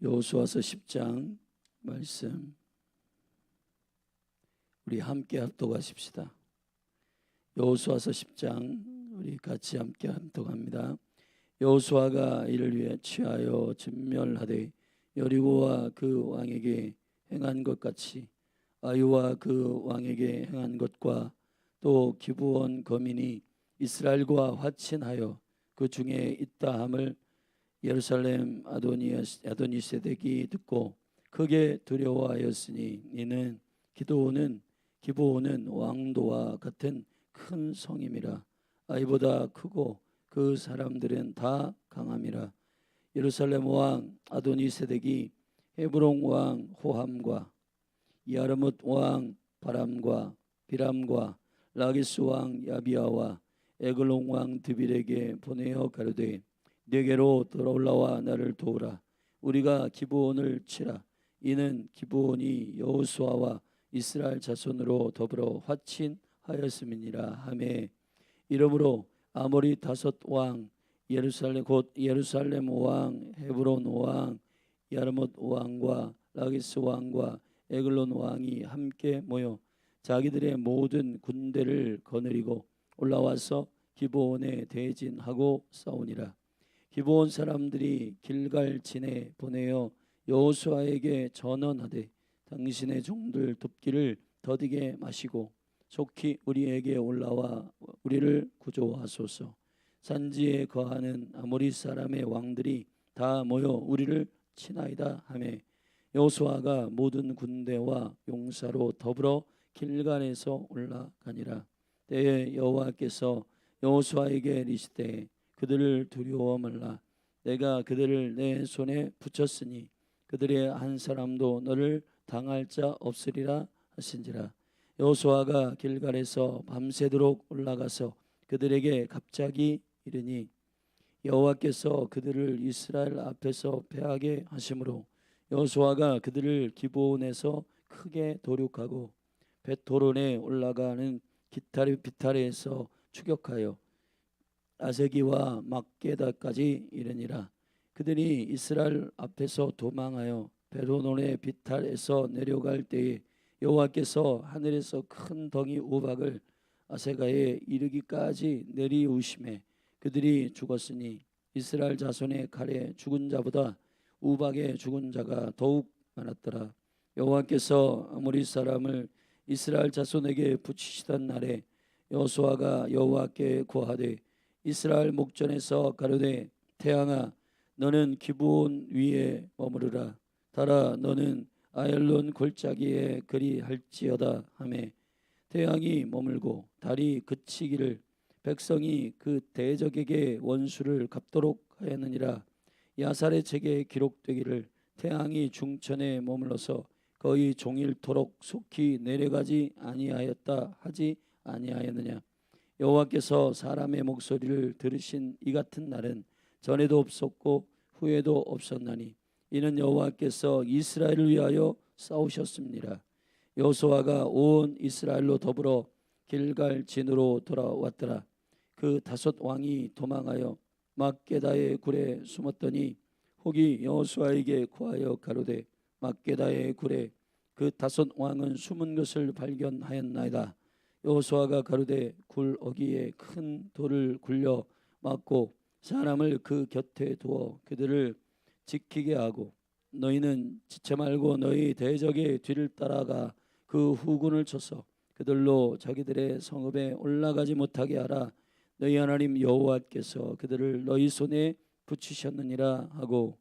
여호수아서 10장 말씀 우리 함께 합독하십시다. 여호수아서 10장 우리 같이 함께 합독합니다. 여호수아가 이를 위해 취하여 진멸하되 여리고와 그 왕에게 행한 것 같이 아유와 그 왕에게 행한 것과 또 기브온 거민이 이스라엘과 화친하여 그 중에 있다함을 예루살렘 아도니세덱이 듣고 크게 두려워하였으니 이는 기브온은 왕도와 같은 큰 성임이라. 아이보다 크고 그 사람들은 다 강함이라. 예루살렘 왕 아도니세덱이 헤브론 왕 호함과 야르뭇 왕 바람과 비람과 라기스 왕 야비아와 에글론 왕 드빌에게 보내어 가로되 네게로 들어올라와 나를 도우라. 우리가 기브온을 치라. 이는 기브온이 여호수아와 이스라엘 자손으로 더불어 화친하였음이니라 하매 이러므로 아모리 다섯 왕 예루살렘 왕 헤브론 왕 야르못 왕과 라기스 왕과 에글론 왕이 함께 모여 자기들의 모든 군대를 거느리고 올라와서 기브온에 대진하고 싸우니라. 기브온 사람들이 길갈진에 보내어 여호수아에게 전언하되 당신의 종들 돕기를 더디게 마시고 속히 우리에게 올라와 우리를 구조하소서. 산지에 거하는 아모리 사람의 왕들이 다 모여 우리를 치나이다 하매 여호수아가 모든 군대와 용사로 더불어 길갈에서 올라가니라. 때에 여호와께서 여호수아에게 이르시되 그들을 두려워 말라. 내가 그들을 내 손에 붙였으니 그들의 한 사람도 너를 당할 자 없으리라 하신지라. 여호수아가 길갈에서 밤새도록 올라가서 그들에게 갑자기 이르니 여호와께서 그들을 이스라엘 앞에서 패하게 하심으로 여호수아가 그들을 기브온에서 크게 도륙하고 벳호론에 올라가는 비타레에서 추격하여 아세기와 막게다까지 이르니라. 그들이 이스라엘 앞에서 도망하여 벳호론의 비탈에서 내려갈 때에 여호와께서 하늘에서 큰 덩이 우박을 아세가에 이르기까지 내리우심에 그들이 죽었으니 이스라엘 자손의 칼에 죽은 자보다 우박에 죽은 자가 더욱 많았더라. 여호와께서 아모리 사람을 이스라엘 자손에게 붙이시던 날에 여호수아가 여호와께 고하되 이스라엘 목전에서 가로되 태양아 너는 기브온 위에 머무르라. 달아 너는 아얄론 골짜기에 그리할지어다 하매 태양이 머물고 달이 그치기를 백성이 그 대적에게 원수를 갚도록 하였느니라. 야살의 책에 기록되기를 태양이 중천에 머물러서 거의 종일토록 속히 내려가지 아니하였다 하지 아니하였느냐. 여호와께서 사람의 목소리를 들으신 이 같은 날은 전에도 없었고 후에도 없었나니 이는 여호와께서 이스라엘을 위하여 싸우셨습니다. 여호수아가 온 이스라엘로 더불어 길갈진으로 돌아왔더라. 그 다섯 왕이 도망하여 막게다의 굴에 숨었더니 혹이 여호수아에게 고하여 가로되 막게다의 굴에 그 다섯 왕은 숨은 것을 발견하였나이다. 여호수아가 가로되 굴 어귀에 큰 돌을 굴려 막고 사람을 그 곁에 두어 그들을 지키게 하고 너희는 지체 말고 너희 대적의 뒤를 따라가 그 후군을 쳐서 그들로 자기들의 성읍에 올라가지 못하게 하라. 너희 하나님 여호와께서 그들을 너희 손에 붙이셨느니라 하고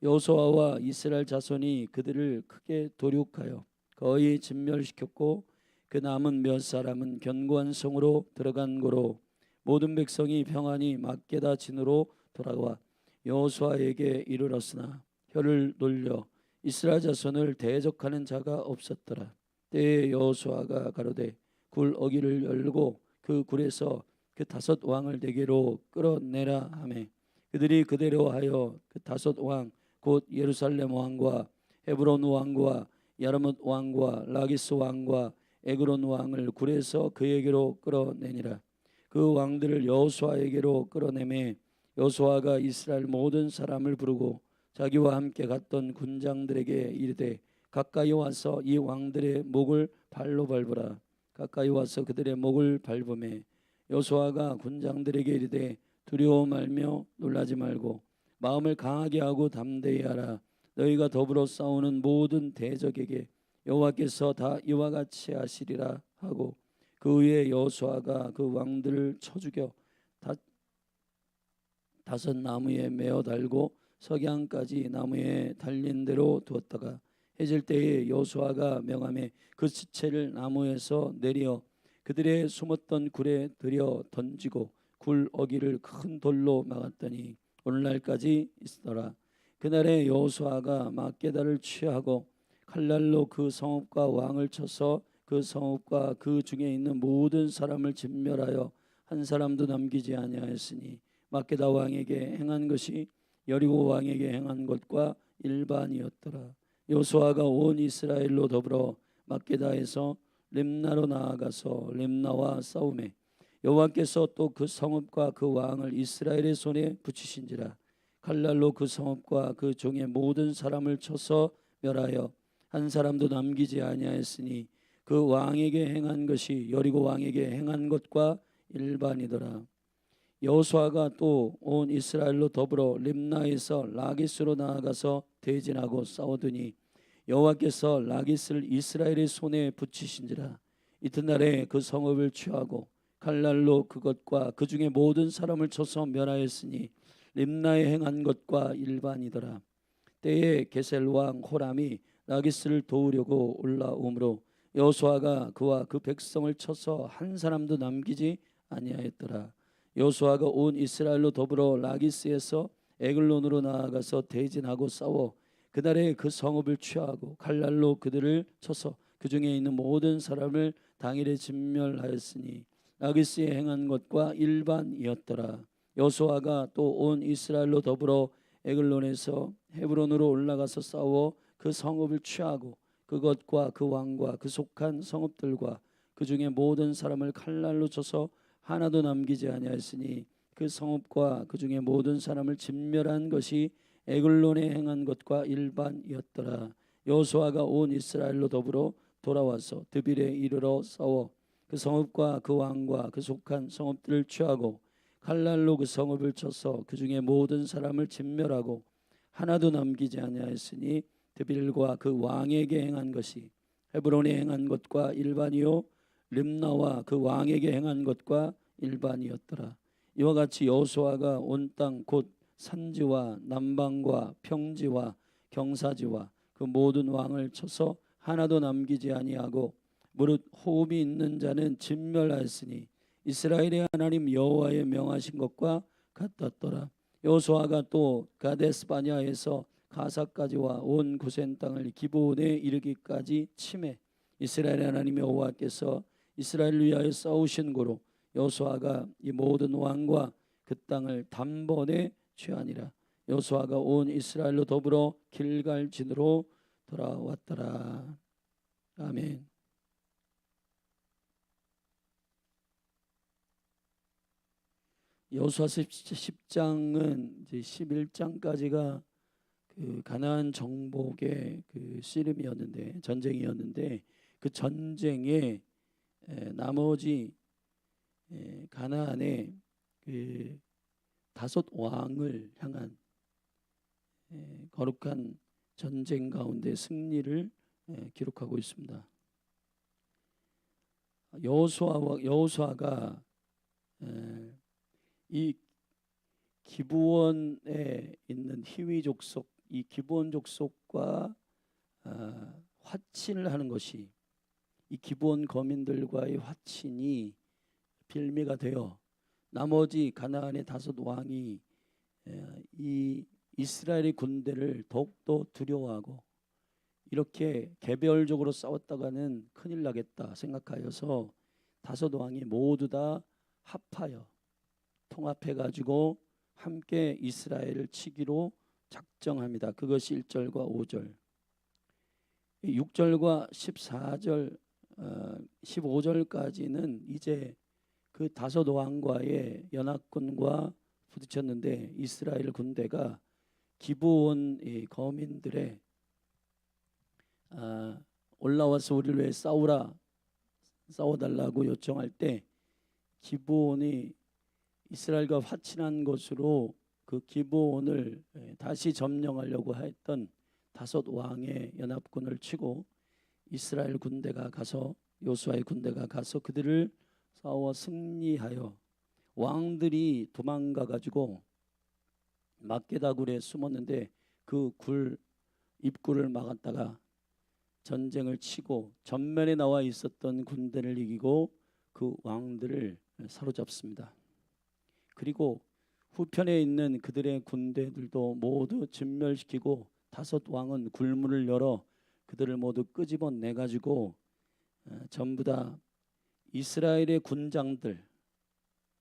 여호수아와 이스라엘 자손이 그들을 크게 도륙하여 거의 진멸시켰고 그 남은 몇 사람은 견고한 성으로 들어간 고로 모든 백성이 평안히 막게다 진으로 돌아와 여호수아에게 이르렀으나 혀를 놀려 이스라엘 자손을 대적하는 자가 없었더라. 때에 여호수아가 가로되 굴 어귀를 열고 그 굴에서 그 다섯 왕을 내게로 끌어내라 하매 그들이 그대로 하여 그 다섯 왕 곧 예루살렘 왕과 헤브론 왕과 야르뭇 왕과 라기스 왕과 에그론 왕을 굴에서 그에게로 끌어내니라. 그 왕들을 여호수아에게로 끌어내매 여호수아가 이스라엘 모든 사람을 부르고 자기와 함께 갔던 군장들에게 이르되 가까이 와서 이 왕들의 목을 발로 밟으라. 가까이 와서 그들의 목을 밟으매 여호수아가 군장들에게 이르되 두려워 말며 놀라지 말고 마음을 강하게 하고 담대히 하라. 너희가 더불어 싸우는 모든 대적에게 여호와께서 다 이와 같이 하시리라 하고 그 후에 여호수아가 그 왕들을 쳐 죽여 다섯 나무에 메어 달고 석양까지 나무에 달린 대로 두었다가 해질 때에 여호수아가 명함에 그 시체를 나무에서 내려 그들의 숨었던 굴에 들여 던지고 굴 어기를 큰 돌로 막았더니 오늘날까지 있더라. 그날에 여호수아가 막게다를 취하고 칼날로 그 성읍과 왕을 쳐서 그 성읍과 그 중에 있는 모든 사람을 진멸하여 한 사람도 남기지 아니하였으니 막게다 왕에게 행한 것이 여리고 왕에게 행한 것과 일반이었더라. 여호수아가 온 이스라엘로 더불어 막게다에서 림나로 나아가서 림나와 싸우매 여호와께서 또 그 성읍과 그 왕을 이스라엘의 손에 붙이신지라. 칼날로 그 성읍과 그 종의 모든 사람을 쳐서 멸하여 한 사람도 남기지 아니하였으니 그 왕에게 행한 것이 여리고 왕에게 행한 것과 일반이더라. 여호수아가 또 온 이스라엘로 더불어 림나에서 라기스로 나아가서 대진하고 싸우더니 여호와께서 라기스를 이스라엘의 손에 붙이신지라. 이튿날에 그 성읍을 취하고 칼날로 그것과 그 중에 모든 사람을 쳐서 멸하였으니 림나에 행한 것과 일반이더라. 때에 게셀 왕 호람이 라기스를 도우려고 올라오므로 여호수아가 그와 그 백성을 쳐서 한 사람도 남기지 아니하였더라. 여호수아가 온 이스라엘로 더불어 라기스에서 에글론으로 나아가서 대진하고 싸워 그날에 그 성읍을 취하고 칼날로 그들을 쳐서 그 중에 있는 모든 사람을 당일에 진멸하였으니 라기스에 행한 것과 일반이었더라. 여호수아가 또 온 이스라엘로 더불어 에글론에서 헤브론으로 올라가서 싸워 그 성읍을 취하고 그것과 그 왕과 그 속한 성읍들과 그 중에 모든 사람을 칼날로 쳐서 하나도 남기지 아니하였으니 그 성읍과 그 중에 모든 사람을 진멸한 것이 에글론에 행한 것과 일반이었더라. 여호수아가 온 이스라엘로 더불어 돌아와서 드빌에 이르러 싸워 그 성읍과 그 왕과 그 속한 성읍들을 취하고 칼날로 그 성읍을 쳐서 그 중에 모든 사람을 진멸하고 하나도 남기지 아니하였으니 드빌과 그 왕에게 행한 것이 헤브론에 행한 것과 일반이요 림나와 그 왕에게 행한 것과 일반이었더라. 이와 같이 여호수아가 온 땅 곧 산지와 남방과 평지와 경사지와 그 모든 왕을 쳐서 하나도 남기지 아니하고 무릇 호흡이 있는 자는 진멸하였으니 이스라엘의 하나님 여호와의 명하신 것과 같았더라. 여호수아가 또 가데스 바냐에서 가사까지와 온 고센 땅을 기브온에 이르기까지 치매 이스라엘의 하나님 여호와께서 이스라엘을 위하여 싸우신 고로 여호수아가 이 모든 왕과 그 땅을 단번에 취하니라. 여호수아가 온 이스라엘로 더불어 길갈진으로 돌아왔더라. 아멘. 여호수아서 10장은 이제 11장까지가 그 가나안 정복의 그 씨름이었는데 전쟁이었는데 그 전쟁에 나머지 가나안의 그 다섯 왕을 향한 거룩한 전쟁 가운데 승리를 기록하고 있습니다. 여호수아가 이 기브온에 있는 히위 족속, 이 기브온 족속과 화친을 하는 것이 이 기브온 거민들과의 화친이 빌미가 되어 나머지 가나안의 다섯 왕이 이 이스라엘의 군대를 더욱더 두려워하고 이렇게 개별적으로 싸웠다가는 큰일 나겠다 생각하여서 다섯 왕이 모두 다 합하여 통합해가지고 함께 이스라엘을 치기로 작정합니다. 그것이 1절과 5절 6절과 14절 15절까지는 이제 그 다섯 왕과의 연합군과 부딪혔는데 이스라엘 군대가 기브온 이 거민들의 올라와서 우리를 위해 싸워달라고 요청할 때 기브온이 이스라엘과 화친한 것으로 그 기브온을 다시 점령하려고 했던 다섯 왕의 연합군을 치고 이스라엘 군대가 가서 요수아의 군대가 가서 그들을 싸워 승리하여 왕들이 도망가 가지고 막게다굴에 숨었는데 그 입구를 막았다가 전쟁을 치고 전면에 나와 있었던 군대를 이기고 그 왕들을 사로잡습니다. 그리고 후편에 있는 그들의 군대들도 모두 진멸시키고 다섯 왕은 굴문을 열어 그들을 모두 끄집어내 가지고 전부 다 이스라엘의 군장들,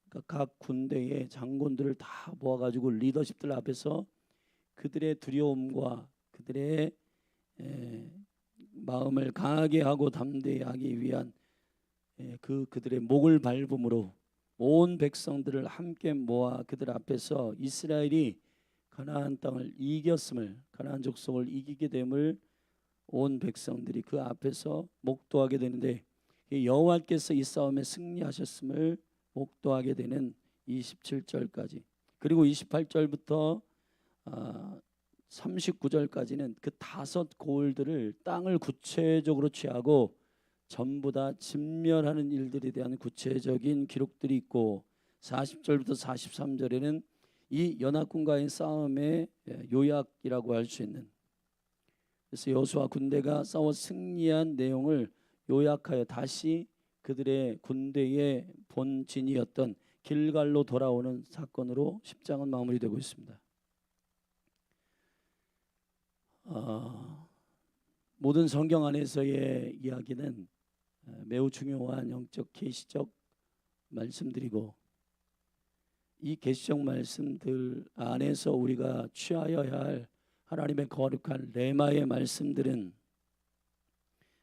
그러니까 각 군대의 장군들을 다 모아가지고 리더십들 앞에서 그들의 두려움과 그들의 마음을 강하게 하고 담대하기 위한 그들의 목을 밟음으로 온 백성들을 함께 모아 그들 앞에서 이스라엘이 가나안 땅을 이겼음을, 가나안 족속을 이기게 됨을 온 백성들이 그 앞에서 목도하게 되는데, 여호와께서 이 싸움에 승리하셨음을 목도하게 되는 27절까지, 그리고 28절부터 39절까지는 그 다섯 고을들을 땅을 구체적으로 취하고 전부 다 진멸하는 일들에 대한 구체적인 기록들이 있고, 40절부터 43절에는 이 연합군과의 싸움의 요약이라고 할 수 있는, 그래서 여호수아 군대가 싸워 승리한 내용을 요약하여 다시 그들의 군대의 본진이었던 길갈로 돌아오는 사건으로 10장은 마무리되고 있습니다. 모든 성경 안에서의 이야기는 매우 중요한 영적 계시적 말씀들이고, 이 계시적 말씀들 안에서 우리가 취하여야 할 하나님의 거룩한 레마의 말씀들은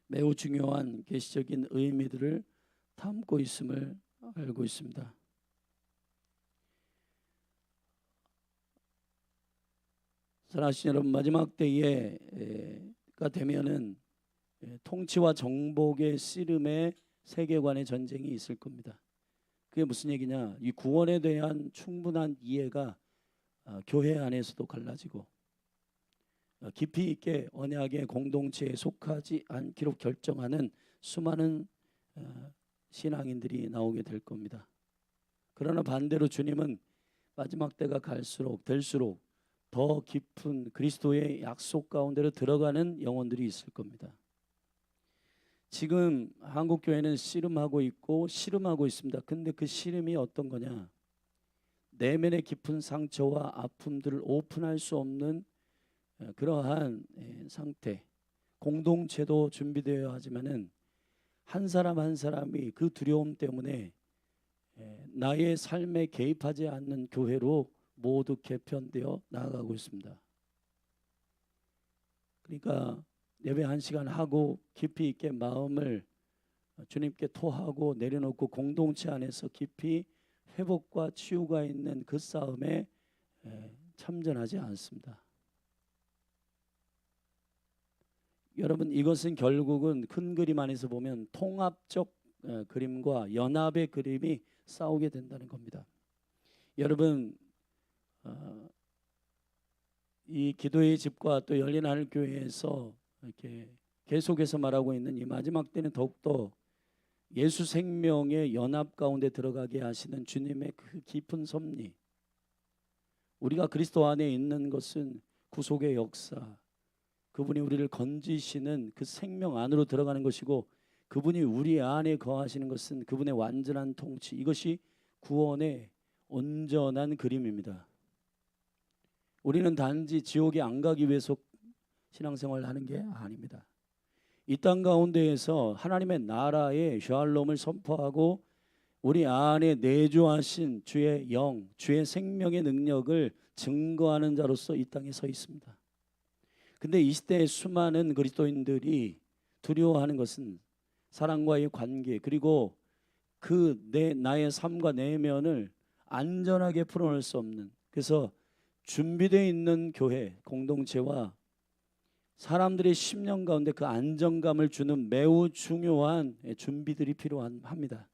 매우 중요한 계시적인 의미들을 담고 있음을 알고 있습니다. 사랑하시는 여러분, 마지막 때가 되면은 통치와 정복의 씨름의 세계관의 전쟁이 있을 겁니다. 그게 무슨 얘기냐? 이 구원에 대한 충분한 이해가 교회 안에서도 갈라지고 깊이 있게 언약의 공동체에 속하지 않기로 결정하는 수많은 신앙인들이 나오게 될 겁니다. 그러나 반대로 주님은 마지막 때가 될수록 더 깊은 그리스도의 약속 가운데로 들어가는 영혼들이 있을 겁니다. 지금 한국교회는 씨름하고 있고 씨름하고 있습니다. 근데 그 씨름이 어떤 거냐? 내면의 깊은 상처와 아픔들을 오픈할 수 없는 그러한 상태, 공동체도 준비되어야 하지만은 한 사람 한 사람이 그 두려움 때문에 나의 삶에 개입하지 않는 교회로 모두 개편되어 나아가고 있습니다. 그러니까 예배 1시간 하고 깊이 있게 마음을 주님께 토하고 내려놓고 공동체 안에서 깊이 회복과 치유가 있는 그 싸움에 참전하지 않습니다. 여러분, 이것은 결국은 큰 그림 안에서 보면 통합적 그림과 연합의 그림이 싸우게 된다는 겁니다. 여러분, 이 기도의 집과 또 열린 하늘 교회에서 이렇게 계속해서 말하고 있는 이 마지막 때는 더욱더 예수 생명의 연합 가운데 들어가게 하시는 주님의 그 깊은 섭리, 우리가 그리스도 안에 있는 것은 구속의 역사, 그분이 우리를 건지시는 그 생명 안으로 들어가는 것이고, 그분이 우리 안에 거하시는 것은 그분의 완전한 통치, 이것이 구원의 온전한 그림입니다. 우리는 단지 지옥에 안 가기 위해서 신앙생활을 하는 게 아닙니다. 이 땅 가운데에서 하나님의 나라의 샬롬을 선포하고 우리 안에 내주하신 주의 영, 주의 생명의 능력을 증거하는 자로서 이 땅에 서 있습니다. 근데 이 시대의 수많은 그리스도인들이 두려워하는 것은 사랑과의 관계, 그리고 나의 삶과 내면을 안전하게 풀어낼 수 없는, 그래서 준비되어 있는 교회 공동체와 사람들의 심령 가운데 그 안정감을 주는 매우 중요한 준비들이 필요합니다.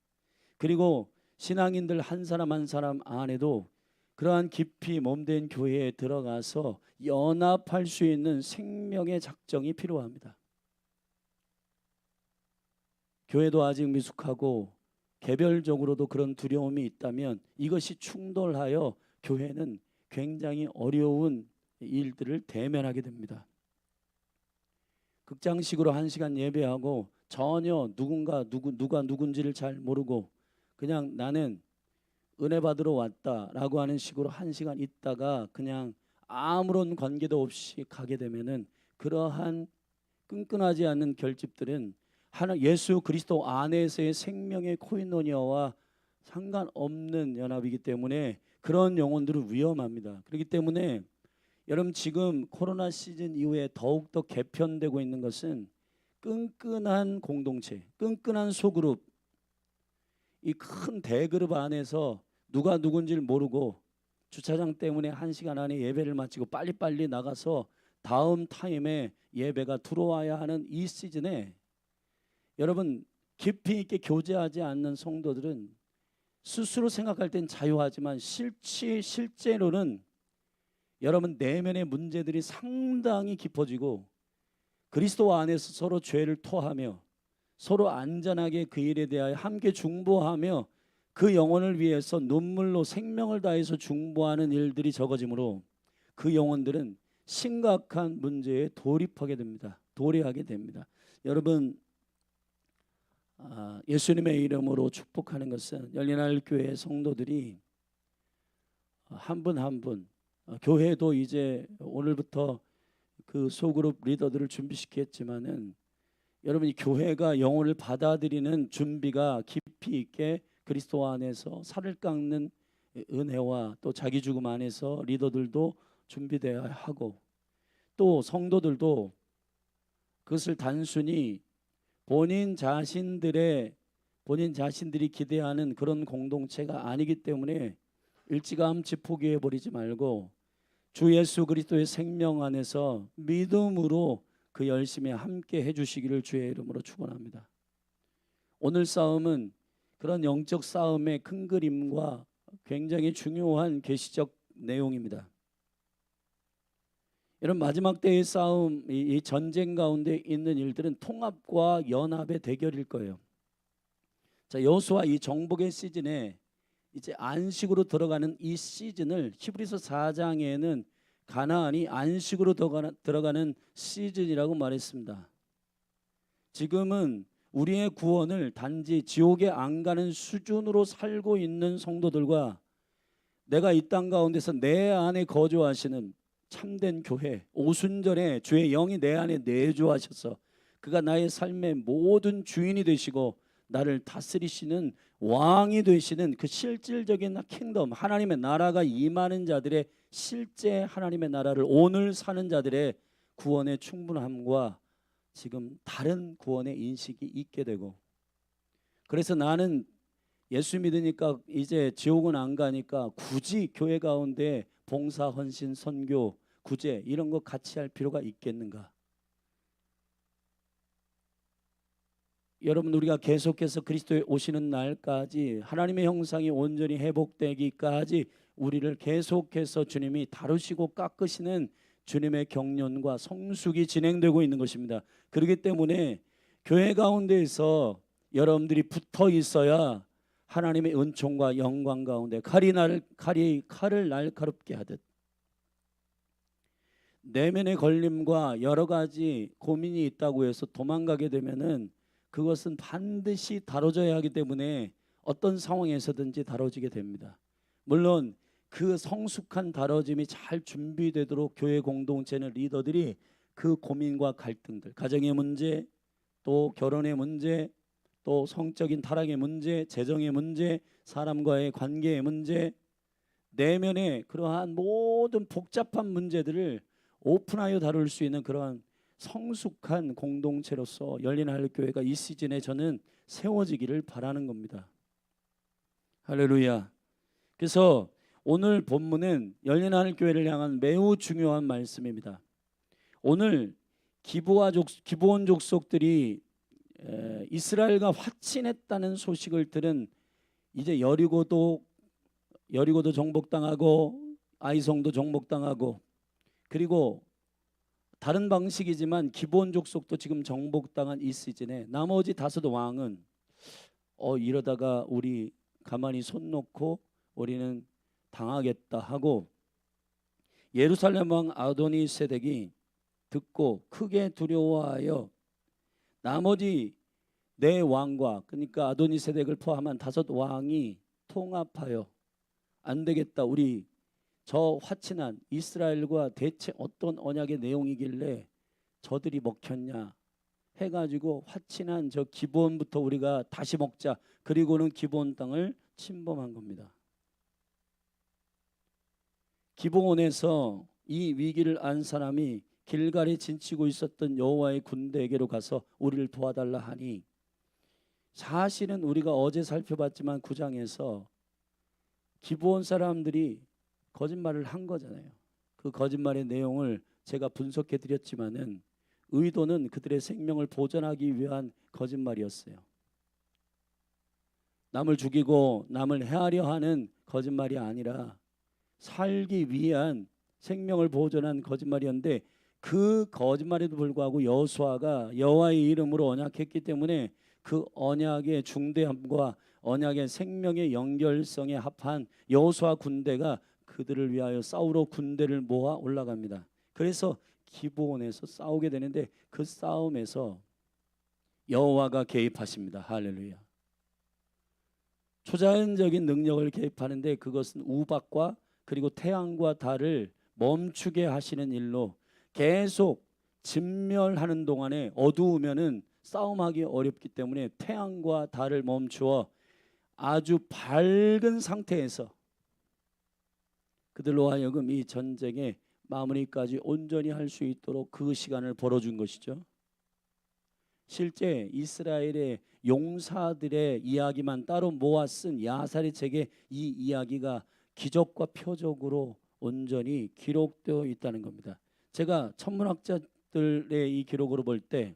그리고 신앙인들 한 사람 한 사람 안에도 그러한 깊이 몸된 교회에 들어가서 연합할 수 있는 생명의 작정이 필요합니다. 교회도 아직 미숙하고 개별적으로도 그런 두려움이 있다면 이것이 충돌하여 교회는 굉장히 어려운 일들을 대면하게 됩니다. 극장식으로 1시간 예배하고 전혀 누가 누군지를 잘 모르고 그냥 나는 은혜 받으러 왔다라고 하는 식으로 1시간 있다가 그냥 아무런 관계도 없이 가게 되면은 그러한 끈끈하지 않는 결집들은 예수 그리스도 안에서의 생명의 코이노니아와 상관없는 연합이기 때문에 그런 영혼들은 위험합니다. 그렇기 때문에 여러분 지금 코로나 시즌 이후에 더욱더 개편되고 있는 것은 끈끈한 공동체, 끈끈한 소그룹, 이 큰 대그룹 안에서 누가 누군지를 모르고 주차장 때문에 1시간 안에 예배를 마치고 빨리빨리 나가서 다음 타임에 예배가 들어와야 하는 이 시즌에 여러분 깊이 있게 교제하지 않는 성도들은 스스로 생각할 땐 자유하지만 실제로는 여러분 내면의 문제들이 상당히 깊어지고 그리스도 안에서 서로 죄를 토하며 서로 안전하게 그 일에 대하여 함께 중보하며 그 영혼을 위해서 눈물로 생명을 다해서 중보하는 일들이 적어지므로 그 영혼들은 심각한 문제에 도래하게 됩니다. 여러분 예수님의 이름으로 축복하는 것은 열린하늘 교회 성도들이 한 분 한 분 교회도 이제 오늘부터 그 소그룹 리더들을 준비시켰지만은 여러분이 교회가 영혼을 받아들이는 준비가 깊이 있게 그리스도 안에서 살을 깎는 은혜와 또 자기 죽음 안에서 리더들도 준비되어야 하고 또 성도들도 그것을 단순히 본인 자신들이 기대하는 그런 공동체가 아니기 때문에 일찌감치 포기해 버리지 말고 주 예수 그리스도의 생명 안에서 믿음으로 그 열심히 함께 해주시기를 주의 이름으로 축원합니다. 오늘 싸움은 그런 영적 싸움의 큰 그림과 굉장히 중요한 계시적 내용입니다. 이런 마지막 때의 싸움, 이 전쟁 가운데 있는 일들은 통합과 연합의 대결일 거예요. 자, 여호수아 이 정복의 시즌에 이제 안식으로 들어가는 이 시즌을 히브리서 4장에는 가나안이 안식으로 들어가는 시즌이라고 말했습니다. 지금은 우리의 구원을 단지 지옥에 안 가는 수준으로 살고 있는 성도들과 내가 이 땅 가운데서 내 안에 거주하시는 참된 교회 오순절에 주의 영이 내 안에 내주하셔서 그가 나의 삶의 모든 주인이 되시고 나를 다스리시는 왕이 되시는 그 실질적인 킹덤 하나님의 나라가 임하는 자들의 실제 하나님의 나라를 오늘 사는 자들의 구원의 충분함과 지금 다른 구원의 인식이 있게 되고 그래서 나는 예수 믿으니까 이제 지옥은 안 가니까 굳이 교회 가운데 봉사, 헌신, 선교, 구제 이런 거 같이 할 필요가 있겠는가? 여러분 우리가 계속해서 그리스도에 오시는 날까지 하나님의 형상이 온전히 회복되기까지 우리를 계속해서 주님이 다루시고 깎으시는 주님의 경륜과 성숙이 진행되고 있는 것입니다. 그렇기 때문에 교회 가운데에서 여러분들이 붙어 있어야 하나님의 은총과 영광 가운데 칼을 날카롭게 하듯 내면의 걸림과 여러 가지 고민이 있다고 해서 도망가게 되면은 그것은 반드시 다뤄져야 하기 때문에 어떤 상황에서든지 다뤄지게 됩니다. 물론 그 성숙한 다뤄짐이 잘 준비되도록 교회 공동체는 리더들이 그 고민과 갈등들, 가정의 문제, 또 결혼의 문제, 또 성적인 타락의 문제, 재정의 문제, 사람과의 관계의 문제, 내면의 그러한 모든 복잡한 문제들을 오픈하여 다룰 수 있는 그러한 성숙한 공동체로서 열린하늘 교회가 이 시즌에 저는 세워지기를 바라는 겁니다. 할렐루야. 그래서 오늘 본문은 열린 하늘 교회를 향한 매우 중요한 말씀입니다. 오늘 기브온 족속들이 이스라엘과 화친했다는 소식을 들은 이제 여리고도 정복당하고 아이성도 정복당하고, 그리고 다른 방식이지만 기브온 족속도 지금 정복당한 이 시즌에 나머지 다섯 왕은 이러다가 우리 가만히 손 놓고 우리는 당하겠다 하고, 예루살렘 왕 아도니세덱이 듣고 크게 두려워하여 나머지 네 왕과, 그러니까 아도니세덱을 포함한 다섯 왕이 통합하여 안 되겠다, 우리 저 화친한 이스라엘과 대체 어떤 언약의 내용이길래 저들이 먹혔냐 해가지고 화친한 저 기브온부터 우리가 다시 먹자, 그리고는 기브온 땅을 침범한 겁니다. 기브온에서 이 위기를 안 사람이 길갈에 진치고 있었던 여호와의 군대에게로 가서 우리를 도와달라 하니, 사실은 우리가 어제 살펴봤지만 9장에서 기브온 사람들이 거짓말을 한 거잖아요. 그 거짓말의 내용을 제가 분석해 드렸지만은 의도는 그들의 생명을 보존하기 위한 거짓말이었어요. 남을 죽이고 남을 해하려 하는 거짓말이 아니라 살기 위한 생명을 보존한 거짓말이었는데, 그 거짓말에도 불구하고 여호수아가 여호와의 이름으로 언약했기 때문에 그 언약의 중대함과 언약의 생명의 연결성에 합한 여호수아 군대가 그들을 위하여 싸우러 군대를 모아 올라갑니다. 그래서 기브온에서 싸우게 되는데 그 싸움에서 여호와가 개입하십니다. 할렐루야. 초자연적인 능력을 개입하는데 그것은 우박과 그리고 태양과 달을 멈추게 하시는 일로 계속 진멸하는 동안에 어두우면은 싸움하기 어렵기 때문에 태양과 달을 멈추어 아주 밝은 상태에서 그들로 하여금 이 전쟁의 마무리까지 온전히 할 수 있도록 그 시간을 벌어준 것이죠. 실제 이스라엘의 용사들의 이야기만 따로 모아 쓴 야살의 책에 이 이야기가 기적과 표적으로 온전히 기록되어 있다는 겁니다. 제가 천문학자들의 이 기록으로 볼 때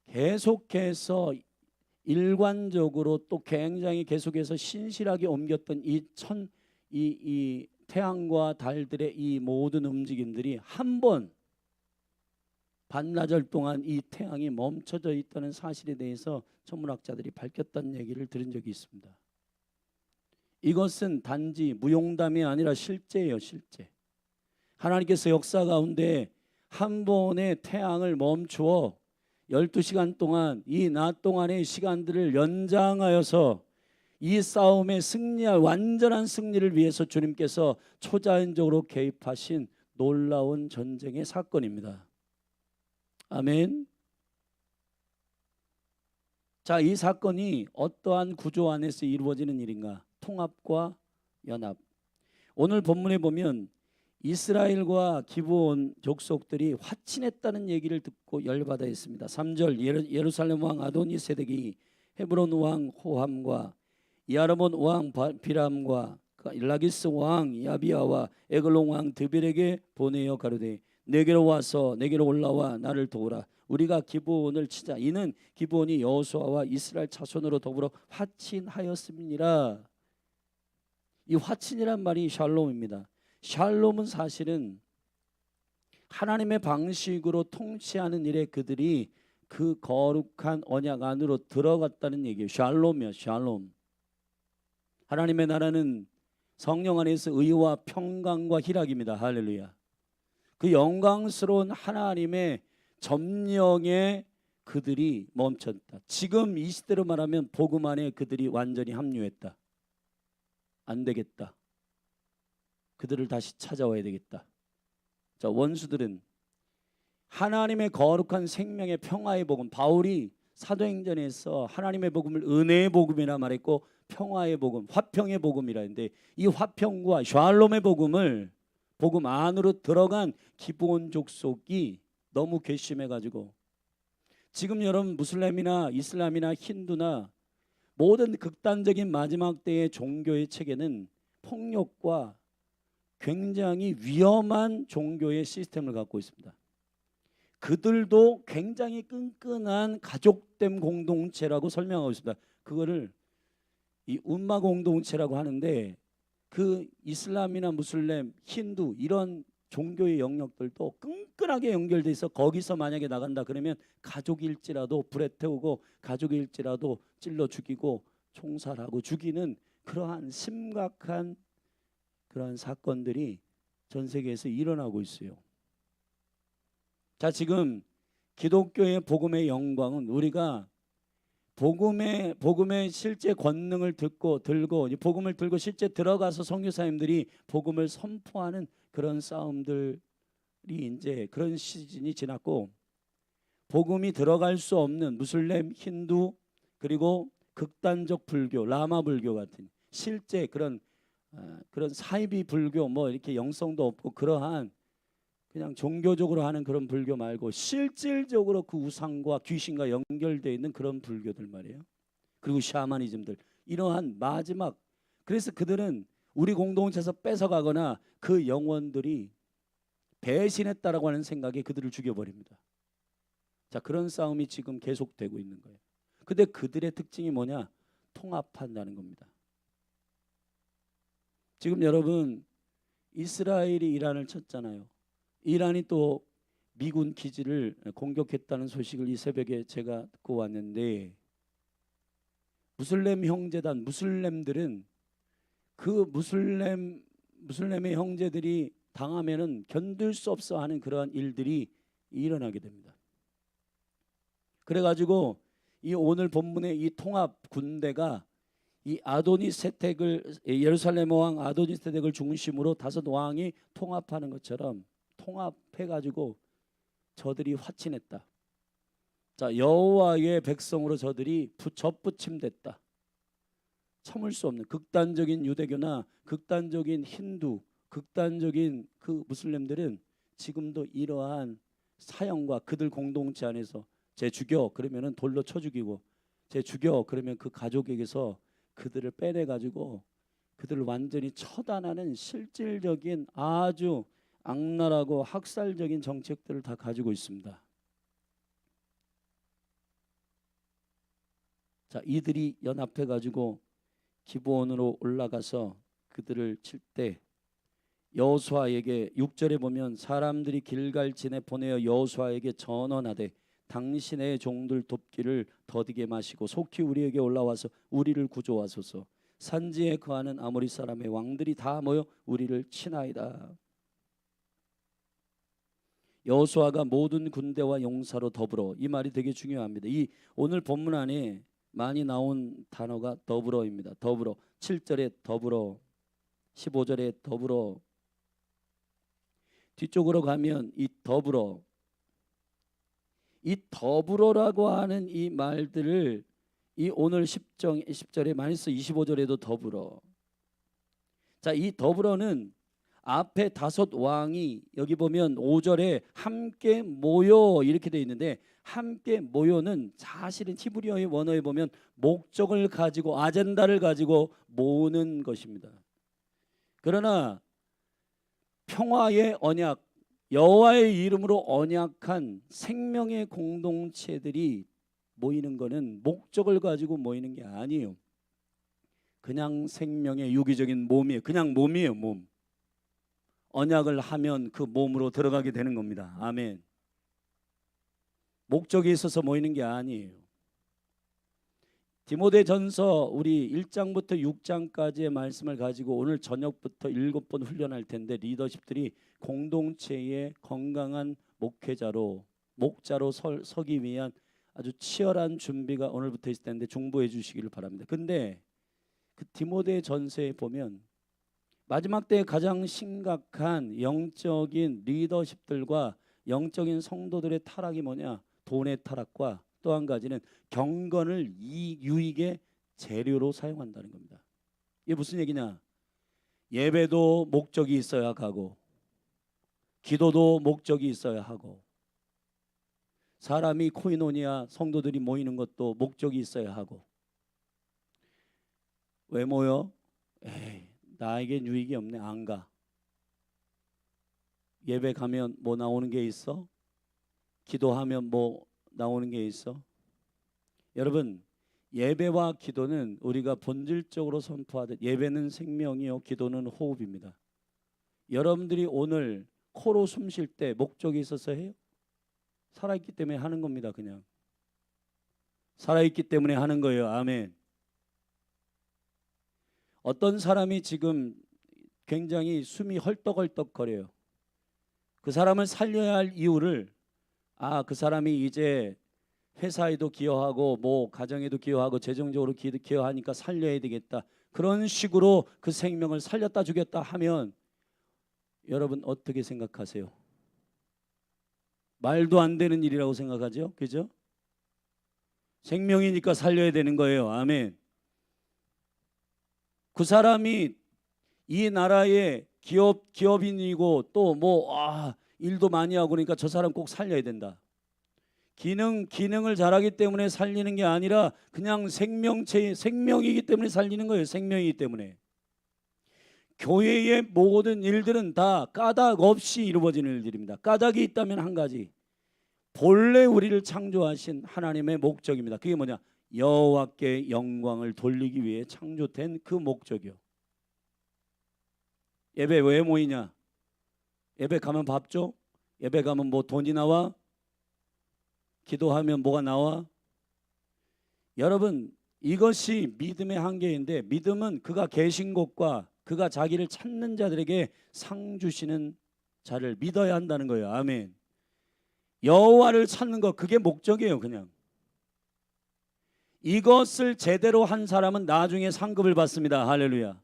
계속해서 일관적으로 또 굉장히 계속해서 신실하게 옮겼던 이 태양과 달들의 이 모든 움직임들이 한 번 반나절 동안 이 태양이 멈춰져 있다는 사실에 대해서 천문학자들이 밝혔다는 얘기를 들은 적이 있습니다. 이것은 단지 무용담이 아니라 실제예요, 실제. 하나님께서 역사 가운데 한 번의 태양을 멈추어 12시간 동안 이 낮 동안의 시간들을 연장하여서 이 싸움의 승리할 완전한 승리를 위해서 주님께서 초자연적으로 개입하신 놀라운 전쟁의 사건입니다. 아멘. 자, 이 사건이 어떠한 구조 안에서 이루어지는 일인가? 통합과 연합. 오늘 본문에 보면 이스라엘과 기브온 족속들이 화친했다는 얘기를 듣고 열받아 했습니다. 3절 예루살렘 왕 아도니세덱이 헤브론 왕 호함과 야르몬 왕 비람과 라기스 왕 야비아와 에글론 왕 드빌에게 보내어 가로되 내게로 와서 내게로 올라와 나를 도우라. 우리가 기브온을 치자. 이는 기브온이 여호수아와 이스라엘 자손으로 더불어 화친하였음이니라. 이 화친이란 말이 샬롬입니다. 샬롬은 사실은 하나님의 방식으로 통치하는 일에 그들이 그 거룩한 언약 안으로 들어갔다는 얘기예요. 샬롬이요, 샬롬. 하나님의 나라는 성령 안에서 의와 평강과 희락입니다. 할렐루야. 그 영광스러운 하나님의 점령에 그들이 멈췄다. 지금 이 시대로 말하면 복음 안에 그들이 완전히 합류했다. 안 되겠다. 그들을 다시 찾아와야 되겠다. 자, 원수들은 하나님의 거룩한 생명의 평화의 복음, 바울이 사도행전에서 하나님의 복음을 은혜의 복음이라 말했고 평화의 복음, 화평의 복음이라 했는데 이 화평과 샬롬의 복음을 복음 안으로 들어간 기브온 족속이 너무 괘씸해가지고 지금 여러분 무슬림이나 이슬람이나 힌두나 모든 극단적인 마지막 때의 종교의 체계는 폭력과 굉장히 위험한 종교의 시스템을 갖고 있습니다. 그들도 굉장히 끈끈한 가족됨 공동체라고 설명하고 있습니다. 그거를 이 움마 공동체라고 하는데, 그 이슬람이나 무슬림, 힌두 이런 종교의 영역들도 끈끈하게 연결돼 있어. 거기서 만약에 나간다 그러면 가족일지라도 불에 태우고, 가족일지라도 찔러 죽이고, 총살하고 죽이는 그러한 심각한 그러한 사건들이 전 세계에서 일어나고 있어요. 자, 지금 기독교의 복음의 영광은 우리가 복음의 실제 권능을 들고 이 복음을 들고 실제 들어가서 선교사님들이 복음을 선포하는 그런 싸움들이 이제 그런 시즌이 지났고, 복음이 들어갈 수 없는 무슬림, 힌두, 그리고 극단적 불교, 라마 불교 같은 실제 그런 사이비 불교, 뭐 이렇게 영성도 없고 그러한 그냥 종교적으로 하는 그런 불교 말고 실질적으로 그 우상과 귀신과 연결되어 있는 그런 불교들 말이에요. 그리고 샤머니즘들, 이러한 마지막, 그래서 그들은 우리 공동체에서 뺏어가거나 그 영혼들이 배신했다라고 하는 생각에 그들을 죽여버립니다. 자, 그런 싸움이 지금 계속되고 있는 거예요. 근데 그들의 특징이 뭐냐? 통합한다는 겁니다. 지금 여러분, 이스라엘이 이란을 쳤잖아요. 이란이 또 미군 기지를 공격했다는 소식을 이 새벽에 제가 듣고 왔는데, 무슬림 형제단, 무슬림들은 그 무슬림의 형제들이 당하면은 견딜 수 없어 하는 그러한 일들이 일어나게 됩니다. 그래가지고 이 오늘 본문의 이 통합 군대가 이 아도니세덱을, 예루살렘 왕 아도니세덱을 중심으로 다섯 왕이 통합하는 것처럼 통합해가지고 저들이 화친했다. 자, 여호와의 백성으로 저들이 접붙임됐다. 참을 수 없는 극단적인 유대교나 극단적인 힌두, 극단적인 그 무슬림들은 지금도 이러한 사형과 그들 공동체 안에서 쟤 죽여 그러면은 돌로 쳐 죽이고, 쟤 죽여 그러면 그 가족에게서 그들을 빼내 가지고 그들을 완전히 처단하는 실질적인 아주 악랄하고 학살적인 정책들을 다 가지고 있습니다. 자, 이들이 연합해 가지고 기브온으로 올라가서 그들을 칠 때 여호수아에게 6절에 보면 사람들이 길갈진에 보내어 여호수아에게 전언하되 당신의 종들 돕기를 더디게 마시고 속히 우리에게 올라와서 우리를 구조하소서. 산지에 거하는 아모리 사람의 왕들이 다 모여 우리를 치나이다. 여호수아가 모든 군대와 용사로 더불어, 이 말이 되게 중요합니다. 이 오늘 본문 안에 많이 나온 단어가 더불어입니다. 더불어, 7절에 더불어, 15절에 더불어, 뒤쪽으로 가면 이 더불어, 이 더불어라고 하는 이 말들을 이 오늘 10절에 많이 써. 25절에도 더불어. 자, 이 더불어는 앞에 다섯 왕이 여기 보면 5절에 함께 모여 이렇게 되어 있는데, 함께 모여는 사실은 히브리어의 원어에 보면 목적을 가지고 아젠다를 가지고 모으는 것입니다. 그러나 평화의 언약, 여호와의 이름으로 언약한 생명의 공동체들이 모이는 것은 목적을 가지고 모이는 게 아니에요. 그냥 생명의 유기적인 몸이에요. 그냥 몸이에요, 몸. 언약을 하면 그 몸으로 들어가게 되는 겁니다. 아멘. 목적이 있어서 모이는 게 아니에요. 디모데전서 우리 1장부터 6장까지의 말씀을 가지고 오늘 저녁부터 7번 훈련할 텐데, 리더십들이 공동체의 건강한 목자로 서기 위한 아주 치열한 준비가 오늘부터 있을 텐데 중보해 주시기를 바랍니다. 근데 그 디모데전서에 보면 마지막 때에 가장 심각한 영적인 리더십들과 영적인 성도들의 타락이 뭐냐? 돈의 타락과 또 한 가지는 경건을 유익의 재료로 사용한다는 겁니다. 이게 무슨 얘기냐? 예배도 목적이 있어야 하고, 기도도 목적이 있어야 하고, 사람이 코이노니아 성도들이 모이는 것도 목적이 있어야 하고. 왜 모여? 나에겐 유익이 없네. 안 가. 예배 가면 뭐 나오는 게 있어? 기도하면 뭐 나오는 게 있어? 여러분, 예배와 기도는 우리가 본질적으로 선포하듯 예배는 생명이요 기도는 호흡입니다. 여러분들이 오늘 코로 숨 쉴 때 목적이 있어서 해요? 살아있기 때문에 하는 겁니다. 그냥 살아있기 때문에 하는 거예요. 아멘. 어떤 사람이 지금 굉장히 숨이 헐떡헐떡 거려요. 그 사람을 살려야 할 이유를 그 사람이 이제 회사에도 기여하고 뭐 가정에도 기여하고 재정적으로 기여하니까 살려야 되겠다. 그런 식으로 그 생명을 살렸다 주겠다 하면 여러분 어떻게 생각하세요? 말도 안 되는 일이라고 생각하죠? 그죠? 생명이니까 살려야 되는 거예요. 아멘. 그 사람이 이 나라의 기업인이고 또 일도 많이 하고 그러니까 저 사람 꼭 살려야 된다. 기능을 잘하기 때문에 살리는 게 아니라 그냥 생명이기 때문에 살리는 거예요. 생명이기 때문에. 교회의 모든 일들은 다 까닭 없이 이루어지는 일들입니다. 까닭이 있다면 한 가지. 본래 우리를 창조하신 하나님의 목적입니다. 그게 뭐냐? 여호와께 영광을 돌리기 위해 창조된 그 목적이요. 예배 왜 모이냐? 예배 가면 밥 줘? 예배 가면 뭐 돈이 나와? 기도하면 뭐가 나와? 여러분, 이것이 믿음의 한계인데, 믿음은 그가 계신 곳과 그가 자기를 찾는 자들에게 상 주시는 자를 믿어야 한다는 거예요. 아멘. 여호와를 찾는 것, 그게 목적이에요. 그냥 이것을 제대로 한 사람은 나중에 상급을 받습니다. 할렐루야.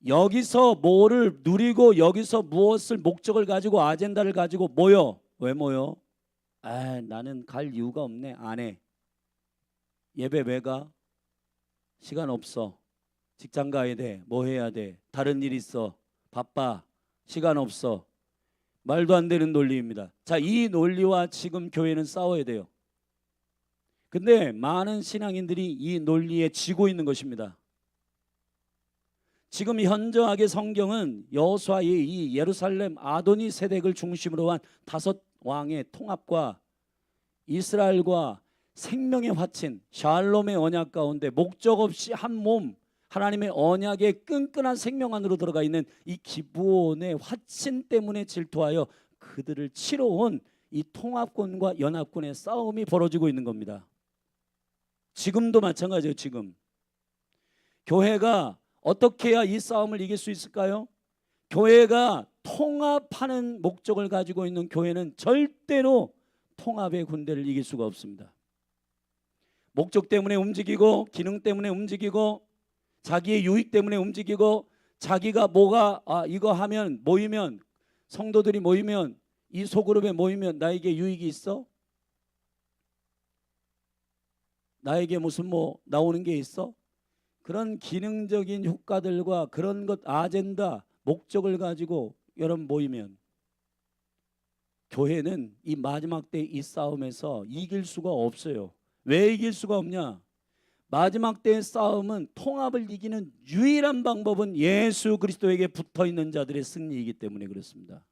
여기서 뭐를 누리고 여기서 무엇을 목적을 가지고 아젠다를 가지고 모여. 왜 모여? 나는 갈 이유가 없네. 안 해. 예배 왜 가? 시간 없어. 직장 가야 돼. 뭐 해야 돼? 다른 일 있어. 바빠. 시간 없어. 말도 안 되는 논리입니다. 자, 이 논리와 지금 교회는 싸워야 돼요. 근데 많은 신앙인들이 이 논리에 지고 있는 것입니다. 지금 현저하게 성경은 여호수아의 이 예루살렘 아도니 세덱을 중심으로 한 5 왕의 통합과 이스라엘과 생명의 화친 샬롬의 언약 가운데 목적 없이 한 몸 하나님의 언약의 끈끈한 생명 안으로 들어가 있는 이 기브온의 화친 때문에 질투하여 그들을 치러 온 이 통합군과 연합군의 싸움이 벌어지고 있는 겁니다. 지금도 마찬가지예요. 지금 교회가 어떻게 해야 이 싸움을 이길 수 있을까요? 교회가 통합하는 목적을 가지고 있는 교회는 절대로 통합의 군대를 이길 수가 없습니다. 목적 때문에 움직이고 기능 때문에 움직이고 자기의 유익 때문에 움직이고 자기가 이거 하면 모이면 성도들이 모이면 이 소그룹에 모이면 나에게 유익이 있어? 나에게 무슨 나오는 게 있어? 그런 기능적인 효과들과 그런 것 아젠다 목적을 가지고 여러분 모이면 교회는 이 마지막 때 이 싸움에서 이길 수가 없어요. 왜 이길 수가 없냐? 마지막 때의 싸움은 통합을 이기는 유일한 방법은 예수 그리스도에게 붙어있는 자들의 승리이기 때문에 그렇습니다.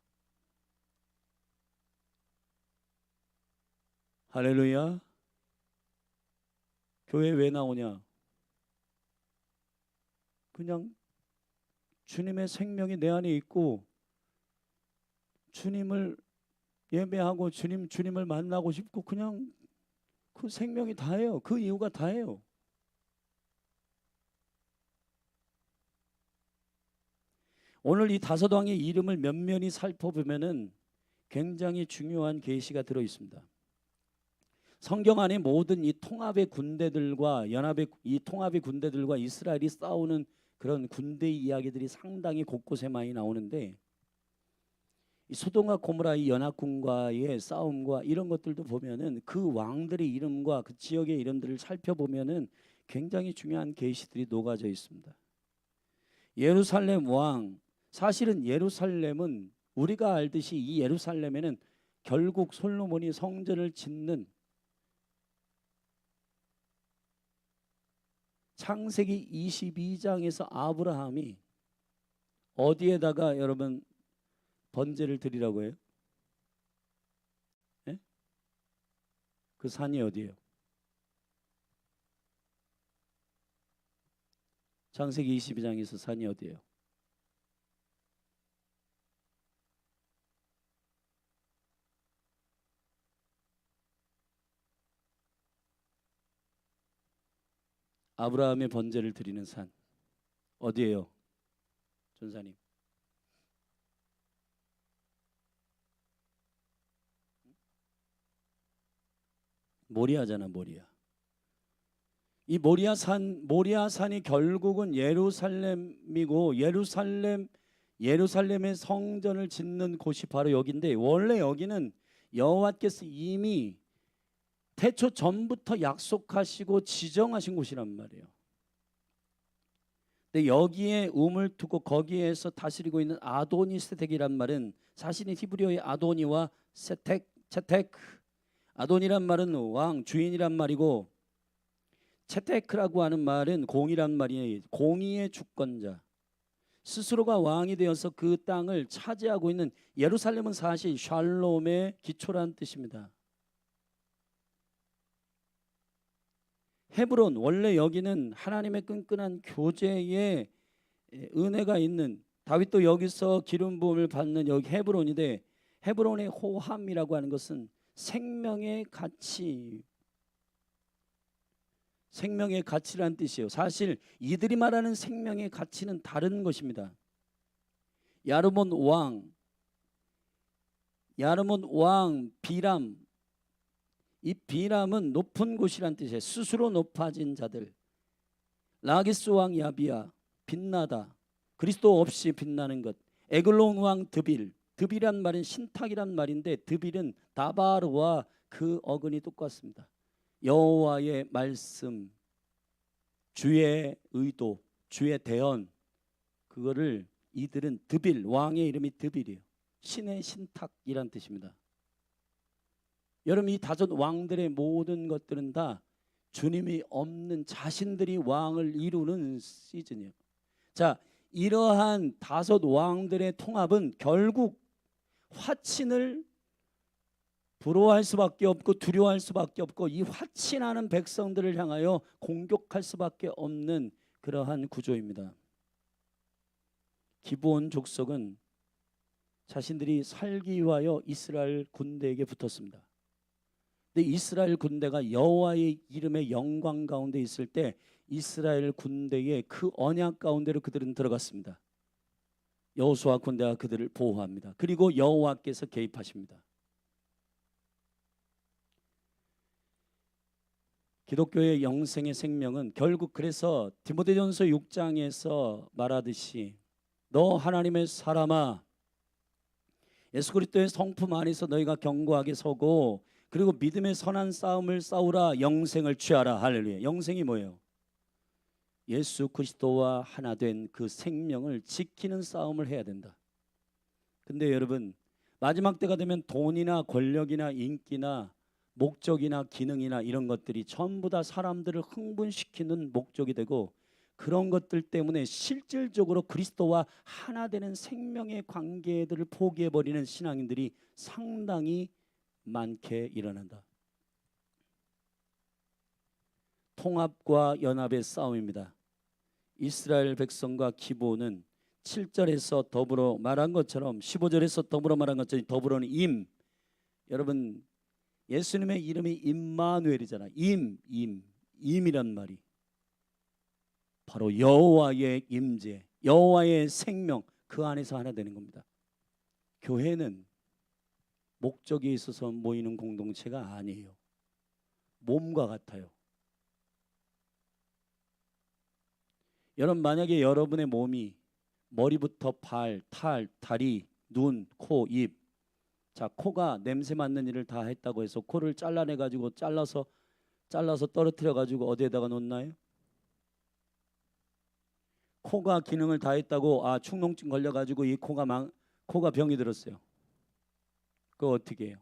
할렐루야. 교회 왜 나오냐? 그냥 주님의 생명이 내 안에 있고 주님을 예배하고 주님을 만나고 싶고 그냥 그 생명이 다예요. 그 이유가 다예요. 오늘 이 5 왕의 이름을 면면히 살펴보면은 굉장히 중요한 계시가 들어 있습니다. 성경 안에 모든 이 통합의 군대들과 이 통합의 군대들과 이스라엘이 싸우는 그런 군대 이야기들이 상당히 곳곳에 많이 나오는데 이 소돔과 고모라 이 연합군과의 싸움과 이런 것들도 보면은 그 왕들의 이름과 그 지역의 이름들을 살펴보면은 굉장히 중요한 계시들이 녹아져 있습니다. 예루살렘 왕, 사실은 예루살렘은 우리가 알듯이 이 예루살렘에는 결국 솔로몬이 성전을 짓는 창세기 22장에서 아브라함이 어디에다가 여러분 번제를 드리라고 해요? 네? 그 산이 어디예요? 창세기 22장에서 산이 어디예요? 아브라함의 번제를 드리는 산 어디예요? 전사님. 모리아잖아, 모리아. 이 모리아산이 결국은 예루살렘이고 예루살렘의 성전을 짓는 곳이 바로 여기인데, 원래 여기는 여호와께서 이미 태초 전부터 약속하시고 지정하신 곳이란 말이에요. 근데 여기에 우물 두고 거기에서 다스리고 있는 아도니세덱이란 말은 사실은 히브리어의 아도니와 채테크, 아도니란 말은 왕, 주인이란 말이고, 채테크라고 하는 말은 공이란 말이에요. 공의의 주권자, 스스로가 왕이 되어서 그 땅을 차지하고 있는, 예루살렘은 사실 샬롬의 기초라는 뜻입니다. 헤브론, 원래 여기는 하나님의 끈끈한 교제의 은혜가 있는, 다윗도 여기서 기름 부음을 받는 여기 헤브론인데, 헤브론의 호함이라고 하는 것은 생명의 가치, 생명의 가치라는 뜻이에요. 사실 이들이 말하는 생명의 가치는 다른 것입니다. 야르몬 왕 비람, 이 비람은 높은 곳이란 뜻이에요. 스스로 높아진 자들. 라기스 왕 야비야, 빛나다, 그리스도 없이 빛나는 것. 에글론 왕 드빌이란 말은 신탁이란 말인데, 드빌은 다바르와 그 어근이 똑같습니다. 여호와의 말씀, 주의 의도, 주의 대언, 그거를 이들은 드빌, 왕의 이름이 드빌이에요. 신의 신탁이란 뜻입니다. 여러분, 이 다섯 왕들의 모든 것들은 다 주님이 없는 자신들이 왕을 이루는 시즌이에요. 자, 이러한 다섯 왕들의 통합은 결국 화친을 부러워할 수밖에 없고 두려워할 수밖에 없고, 이 화친하는 백성들을 향하여 공격할 수밖에 없는 그러한 구조입니다. 기브온 족속은 자신들이 살기 위하여 이스라엘 군대에게 붙었습니다. 근데 이스라엘 군대가 여호와의 이름의 영광 가운데 있을 때 이스라엘 군대의 그 언약 가운데로 그들은 들어갔습니다. 여호수아 군대가 그들을 보호합니다. 그리고 여호와께서 개입하십니다. 기독교의 영생의 생명은 결국, 그래서 디모데전서 6장에서 말하듯이, 너 하나님의 사람아, 예수 그리스도의 성품 안에서 너희가 견고하게 서고, 그리고 믿음의 선한 싸움을 싸우라, 영생을 취하라. 할렐루야. 영생이 뭐예요? 예수 그리스도와 하나 된 그 생명을 지키는 싸움을 해야 된다. 근데 여러분, 마지막 때가 되면 돈이나 권력이나 인기나 목적이나 기능이나 이런 것들이 전부 다 사람들을 흥분시키는 목적이 되고, 그런 것들 때문에 실질적으로 그리스도와 하나 되는 생명의 관계들을 포기해버리는 신앙인들이 상당히 많게 일어난다. 통합과 연합의 싸움입니다. 이스라엘 백성과 기브온은 7절에서 더불어 말한 것처럼, 15절에서 더불어 말한 것처럼, 더불어는 임. 여러분, 예수님의 이름이 임마누엘이잖아요. 임이란 말이 바로 여호와의 임재, 여호와의 생명, 그 안에서 하나 되는 겁니다. 교회는 목적에 있어서 모이는 공동체가 아니에요. 몸과 같아요. 여러분, 만약에 여러분의 몸이 머리부터 발, 탈, 다리, 눈, 코, 입, 자, 코가 냄새 맡는 일을 다 했다고 해서 코를 잘라내 가지고 잘라서 떨어뜨려 가지고 어디에다가 놓나요? 코가 기능을 다 했다고 축농증 걸려 가지고 이 코가 병이 들었어요. 그거 어떻게 해요?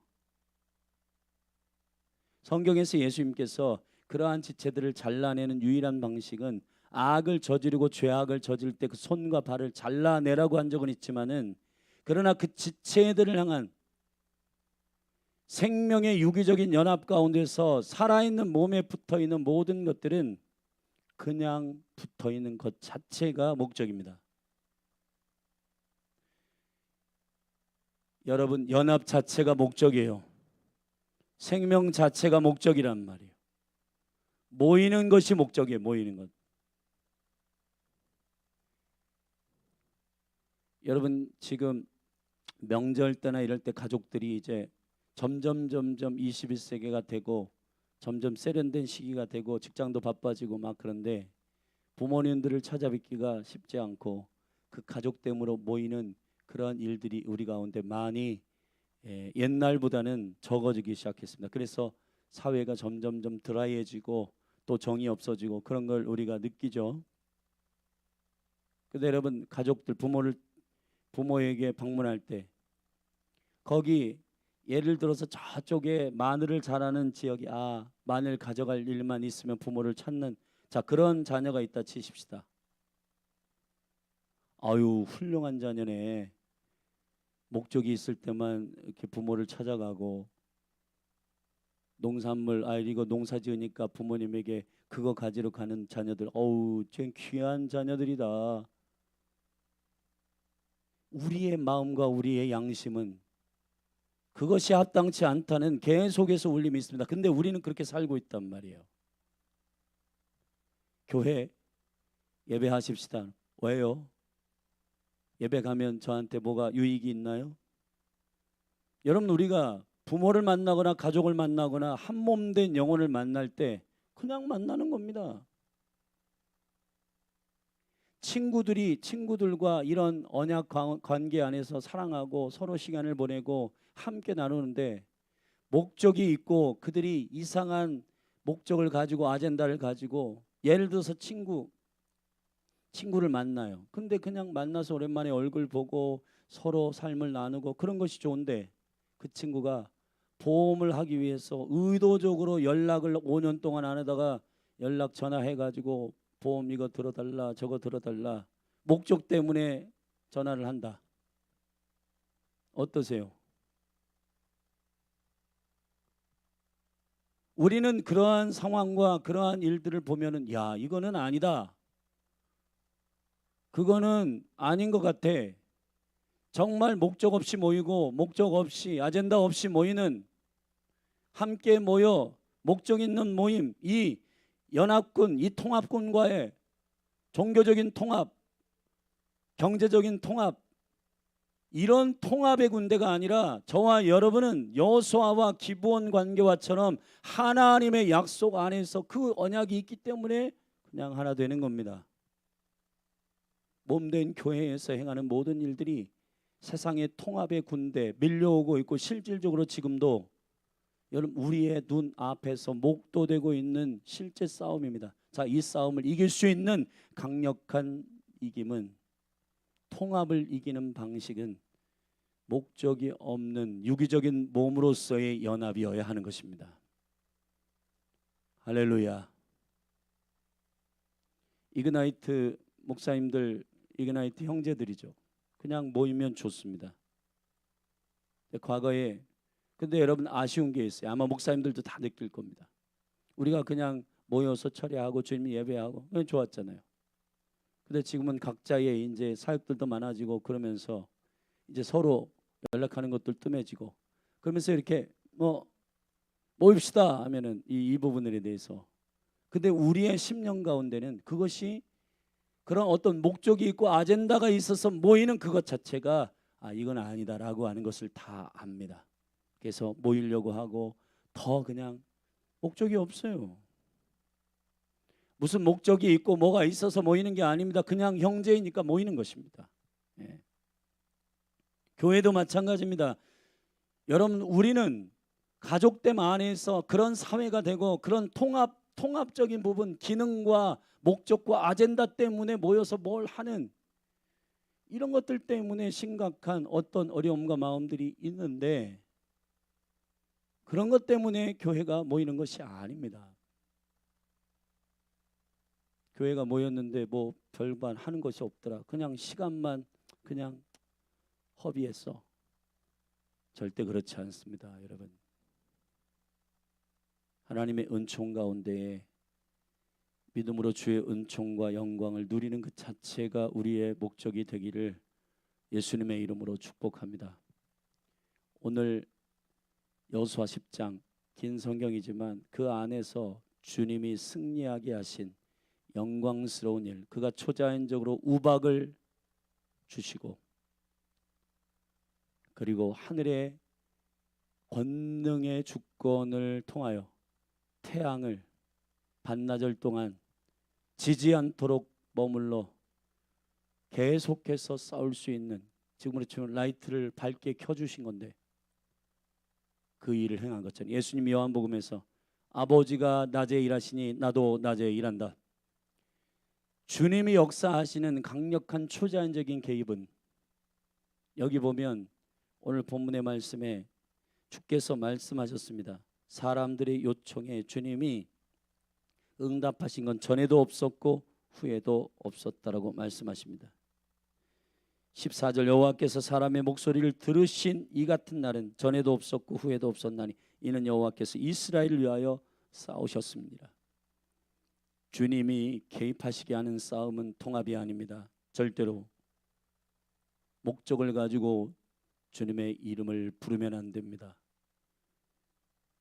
성경에서 예수님께서 그러한 지체들을 잘라내는 유일한 방식은 악을 저지르고 죄악을 저질 때 그 손과 발을 잘라내라고 한 적은 있지만은, 그러나 그 지체들을 향한 생명의 유기적인 연합 가운데서 살아있는 몸에 붙어있는 모든 것들은 그냥 붙어있는 것 자체가 목적입니다. 여러분, 연합 자체가 목적이에요. 생명 자체가 목적이란 말이에요. 모이는 것이 목적이에요. 모이는 것. 여러분, 지금 명절 때나 이럴 때 가족들이 이제 점점 21세기가 되고 점점 세련된 시기가 되고 직장도 바빠지고 막 그런데, 부모님들을 찾아뵙기가 쉽지 않고 그 가족 때문에 모이는 그러한 일들이 우리 가운데 많이 옛날보다는 적어지기 시작했습니다. 그래서 사회가 점점 드라이해지고 또 정이 없어지고 그런 걸 우리가 느끼죠. 근데 여러분, 가족들 부모에게 방문할 때 거기 예를 들어서 저쪽에 마늘을 자라는 지역이, 마늘 가져갈 일만 있으면 부모를 찾는, 자, 그런 자녀가 있다 치십시다. 아유, 훌륭한 자녀네. 목적이 있을 때만 이렇게 부모를 찾아가고, 농산물, 이거 농사 지으니까 부모님에게 그거 가지러 가는 자녀들, 어우, 쟨 귀한 자녀들이다. 우리의 마음과 우리의 양심은 그것이 합당치 않다는 계속해서 울림이 있습니다. 근데 우리는 그렇게 살고 있단 말이에요. 교회 예배하십시다. 왜요? 예배 가면 저한테 뭐가 유익이 있나요? 여러분, 우리가 부모를 만나거나 가족을 만나거나 한 몸 된 영혼을 만날 때 그냥 만나는 겁니다. 친구들과 이런 언약 관계 안에서 사랑하고 서로 시간을 보내고 함께 나누는데, 목적이 있고 그들이 이상한 목적을 가지고 아젠다를 가지고, 예를 들어서 친구를 만나요. 근데 그냥 만나서 오랜만에 얼굴 보고 서로 삶을 나누고 그런 것이 좋은데, 그 친구가 보험을 하기 위해서 의도적으로 연락을 5년 동안 안 하다가 연락 전화해가지고 보험 이거 들어달라 저거 들어달라, 목적 때문에 전화를 한다. 어떠세요? 우리는 그러한 상황과 그러한 일들을 보면은, 야, 이거는 아니다. 그거는 아닌 것 같아. 정말 목적 없이 모이고 목적 없이 아젠다 없이 모이는, 함께 모여 목적 있는 모임, 이 연합군, 이 통합군과의 종교적인 통합, 경제적인 통합, 이런 통합의 군대가 아니라 저와 여러분은 여호수아와 기브온 관계와처럼 하나님의 약속 안에서 그 언약이 있기 때문에 그냥 하나 되는 겁니다. 몸된 교회에서 행하는 모든 일들이 세상의 통합의 군대 밀려오고 있고, 실질적으로 지금도 여러분 우리의 눈 앞에서 목도되고 있는 실제 싸움입니다. 자, 이 싸움을 이길 수 있는 강력한 이김은, 통합을 이기는 방식은 목적이 없는 유기적인 몸으로서의 연합이어야 하는 것입니다. 할렐루야. 이그나이트 목사님들, 이그나이트 형제들이죠. 그냥 모이면 좋습니다. 과거에, 근데 여러분 아쉬운 게 있어요. 아마 목사님들도 다 느낄 겁니다. 우리가 그냥 모여서 처리하고 주님 예배하고 그냥 좋았잖아요. 근데 지금은 각자의 이제 사역들도 많아지고 그러면서 이제 서로 연락하는 것들 뜸해지고 그러면서 이렇게 모입시다 하면은 이 부분들에 대해서, 근데 우리의 심령 가운데는 그것이 그런 어떤 목적이 있고 아젠다가 있어서 모이는 그것 자체가 이건 아니다라고 하는 것을 다 압니다. 그래서 모이려고 하고 더 그냥 목적이 없어요. 무슨 목적이 있고 뭐가 있어서 모이는 게 아닙니다. 그냥 형제이니까 모이는 것입니다. 예. 교회도 마찬가지입니다. 여러분, 우리는 가족됨 안에서 그런 사회가 되고 그런 통합적인 부분, 기능과 목적과 아젠다 때문에 모여서 뭘 하는 이런 것들 때문에 심각한 어떤 어려움과 마음들이 있는데, 그런 것 때문에 교회가 모이는 것이 아닙니다. 교회가 모였는데 뭐 별반 하는 것이 없더라. 그냥 시간만 그냥 허비했어. 절대 그렇지 않습니다, 여러분. 하나님의 은총 가운데에 믿음으로 주의 은총과 영광을 누리는 그 자체가 우리의 목적이 되기를 예수님의 이름으로 축복합니다. 오늘 여호수아 10장 긴 성경이지만 그 안에서 주님이 승리하게 하신 영광스러운 일, 그가 초자연적으로 우박을 주시고 그리고 하늘의 권능의 주권을 통하여 태양을 반나절 동안 지지 않도록 머물러 계속해서 싸울 수 있는, 지금으로 치면 라이트를 밝게 켜주신 건데 그 일을 행한 것처럼 예수님이 요한복음에서 아버지가 낮에 일하시니 나도 낮에 일한다. 주님이 역사하시는 강력한 초자연적인 개입은 여기 보면 오늘 본문의 말씀에 주께서 말씀하셨습니다. 사람들의 요청에 주님이 응답하신 건 전에도 없었고 후에도 없었다라고 말씀하십니다. 14절 여호와께서 사람의 목소리를 들으신 이 같은 날은 전에도 없었고 후에도 없었나니 이는 여호와께서 이스라엘을 위하여 싸우셨습니다. 주님이 개입하시게 하는 싸움은 통합이 아닙니다. 절대로 목적을 가지고 주님의 이름을 부르면 안 됩니다.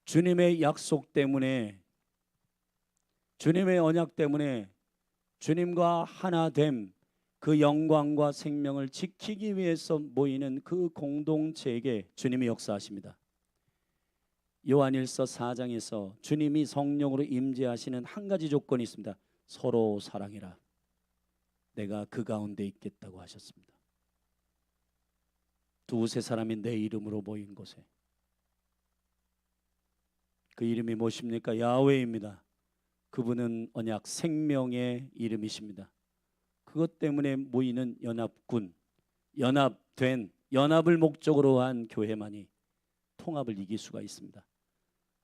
주님의 약속 때문에, 주님의 언약 때문에 주님과 하나됨, 그 영광과 생명을 지키기 위해서 모이는 그 공동체에게 주님이 역사하십니다. 요한일서 4장에서 주님이 성령으로 임재하시는 한 가지 조건이 있습니다. 서로 사랑해라. 내가 그 가운데 있겠다고 하셨습니다. 두세 사람이 내 이름으로 모인 곳에, 그 이름이 무엇입니까? 야훼입니다. 그분은 언약 생명의 이름이십니다. 그것 때문에 모이는 연합군, 연합된, 연합을 목적으로 한 교회만이 통합을 이길 수가 있습니다.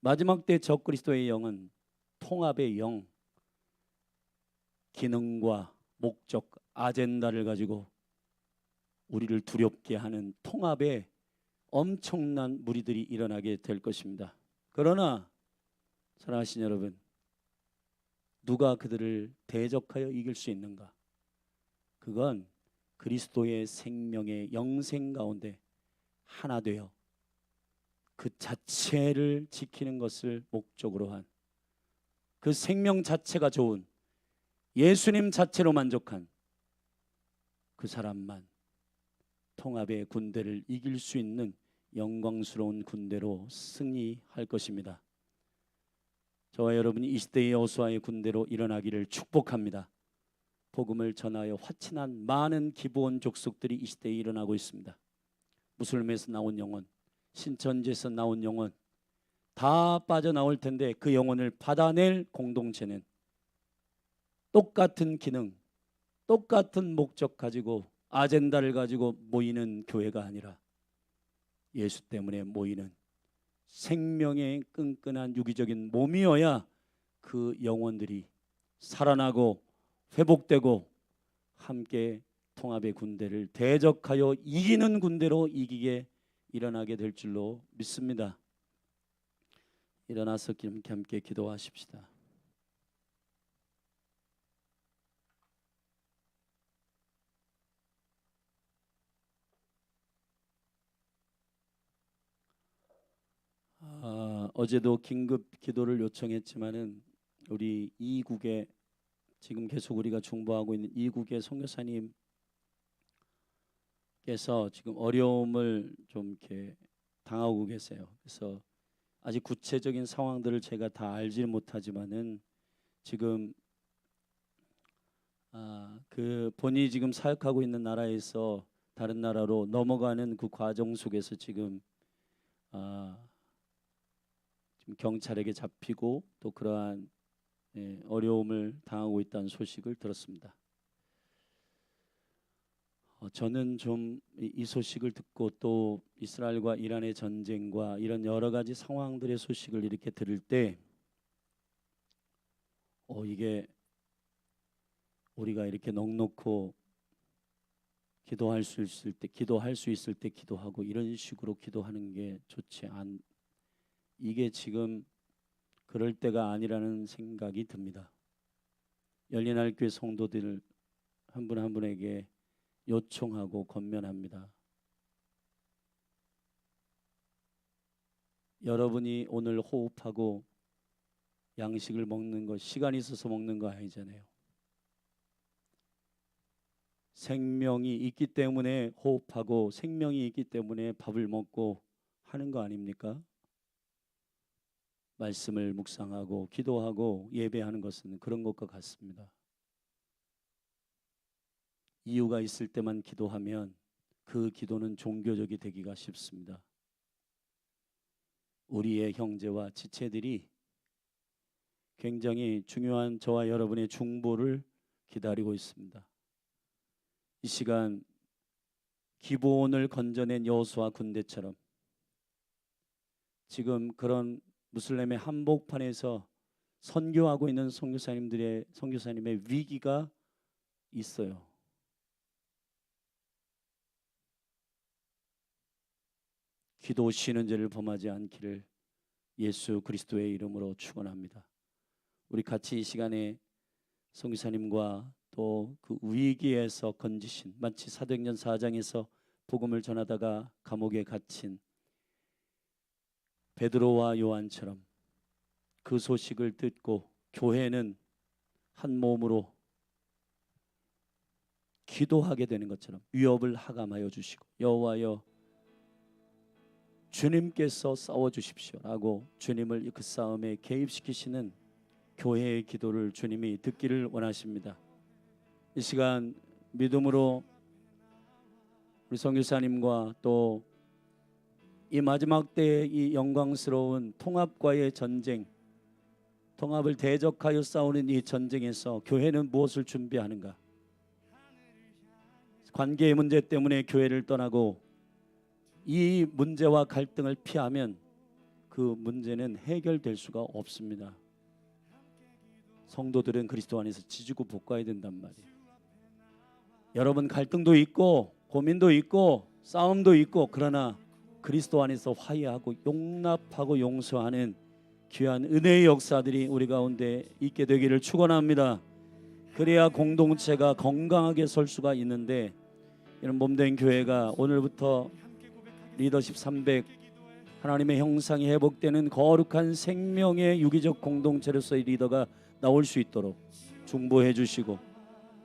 마지막 때 적그리스도의 영은 통합의 영, 기능과 목적, 아젠다를 가지고 우리를 두렵게 하는 통합의 엄청난 무리들이 일어나게 될 것입니다. 그러나 사랑하신 여러분, 누가 그들을 대적하여 이길 수 있는가? 그건 그리스도의 생명의 영생 가운데 하나 되어 그 자체를 지키는 것을 목적으로 한, 그 생명 자체가 좋은 예수님 자체로 만족한 그 사람만 통합의 군대를 이길 수 있는 영광스러운 군대로 승리할 것입니다. 저와 여러분이 이 시대의 여호수아의 군대로 일어나기를 축복합니다. 복음을 전하여 화친한 많은 기브온 족속들이 이 시대에 일어나고 있습니다. 무슬림에서 나온 영혼, 신천지에서 나온 영혼 다 빠져나올 텐데 그 영혼을 받아낼 공동체는 똑같은 기능, 똑같은 목적 가지고 아젠다를 가지고 모이는 교회가 아니라 예수 때문에 모이는 생명의 끈끈한 유기적인 몸이어야 그 영혼들이 살아나고 회복되고 함께 통합의 군대를 대적하여 이기는 군대로 이기게 일어나게 될 줄로 믿습니다. 일어나서 함께 기도하십시다. 어제도 긴급 기도를 요청했지만은 우리 이국에 지금 계속 우리가 중보하고 있는 이국의 선교사님께서 지금 어려움을 좀 이렇게 당하고 계세요. 그래서 아직 구체적인 상황들을 제가 다 알지 못하지만은 지금 그 본인이 지금 사역하고 있는 나라에서 다른 나라로 넘어가는 그 과정 속에서 지금 지금 경찰에게 잡히고 또 그러한 어려움을 당하고 있다는 소식을 들었습니다. 저는 좀 이 소식을 듣고 또 이스라엘과 이란의 전쟁과 이런 여러 가지 상황들의 소식을 이렇게 들을 때 이게 우리가 이렇게 넉넉고 기도할 수 있을 때 기도하고 이런 식으로 기도하는 게 이게 지금 그럴 때가 아니라는 생각이 듭니다. 열린할교회 성도들 한 분 한 분에게 요청하고 권면합니다. 여러분이 오늘 호흡하고 양식을 먹는 거 시간이 있어서 먹는 거 아니잖아요. 생명이 있기 때문에 호흡하고 생명이 있기 때문에 밥을 먹고 하는 거 아닙니까? 말씀을 묵상하고 기도하고 예배하는 것은 그런 것과 같습니다. 이유가 있을 때만 기도하면 그 기도는 종교적이 되기가 쉽습니다. 우리의 형제와 지체들이 굉장히 중요한 저와 여러분의 중보를 기다리고 있습니다. 이 시간 기브온을 건져낸 여호수아 군대처럼 지금 그런 무슬림의 한복판에서 선교하고 있는 선교사님의 위기가 있어요. 기도 쉬는 죄를 범하지 않기를 예수 그리스도의 이름으로 축원합니다. 우리 같이 이 시간에 선교사님과 또 그 위기에서 건지신, 마치 사도행전 4장에서 복음을 전하다가 감옥에 갇힌 베드로와 요한처럼 그 소식을 듣고 교회는 한 몸으로 기도하게 되는 것처럼 위협을 하감하여 주시고, 여호와여 주님께서 싸워주십시오라고 주님을 그 싸움에 개입시키시는 교회의 기도를 주님이 듣기를 원하십니다. 이 시간 믿음으로 우리 선교사님과 또 이 마지막 때의 이 영광스러운 통합과의 전쟁, 통합을 대적하여 싸우는 이 전쟁에서 교회는 무엇을 준비하는가? 관계의 문제 때문에 교회를 떠나고 이 문제와 갈등을 피하면 그 문제는 해결될 수가 없습니다. 성도들은 그리스도 안에서 지지고 볶아야 된단 말이에요. 여러분, 갈등도 있고 고민도 있고 싸움도 있고, 그러나 그리스도 안에서 화해하고 용납하고 용서하는 귀한 은혜의 역사들이 우리 가운데 있게 되기를 축원합니다. 그래야 공동체가 건강하게 설 수가 있는데, 이런 몸된 교회가 오늘부터 리더십 300 하나님의 형상이 회복되는 거룩한 생명의 유기적 공동체로서의 리더가 나올 수 있도록 중보해 주시고,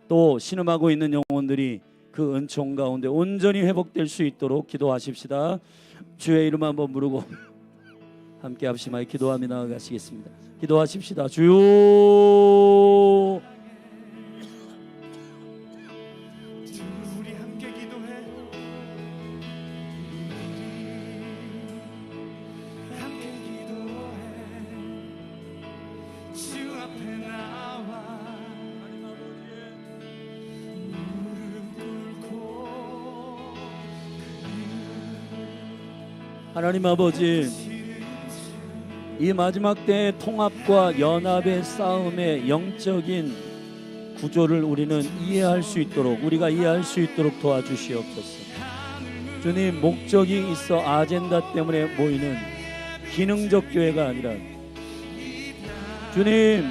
또 신음하고 있는 영혼들이 그 은총 가운데 온전히 회복될 수 있도록 기도하십시다. 주의 이름 한번 부르고 함께 합심하여 기도하며 나아가시겠습니다. 기도하십시다. 주여, 우리 함께 기도해. 함께 기도해. 주 앞에 나와 무릎 꿇고 하나님 아버지, 이 마지막 때의 통합과 연합의 싸움의 영적인 구조를 우리는 이해할 수 있도록, 우리가 이해할 수 있도록 도와주시옵소서. 주님, 목적이 있어 아젠다 때문에 모이는 기능적 교회가 아니라 주님,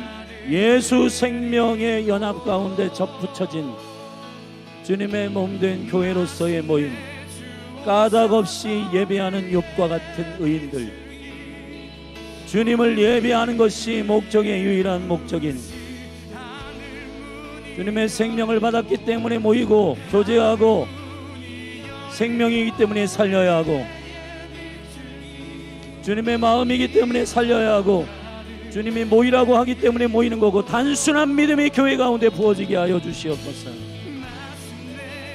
예수 생명의 연합 가운데 접붙여진 주님의 몸된 교회로서의 모임, 까닭없이 예배하는 욥과 같은 의인들, 주님을 예배하는 것이 목적의 유일한 목적인, 주님의 생명을 받았기 때문에 모이고 교제하고, 생명이기 때문에 살려야 하고, 주님의 마음이기 때문에 살려야 하고, 주님이 모이라고 하기 때문에 모이는 거고, 단순한 믿음이 교회 가운데 부어지게 하여 주시옵소서.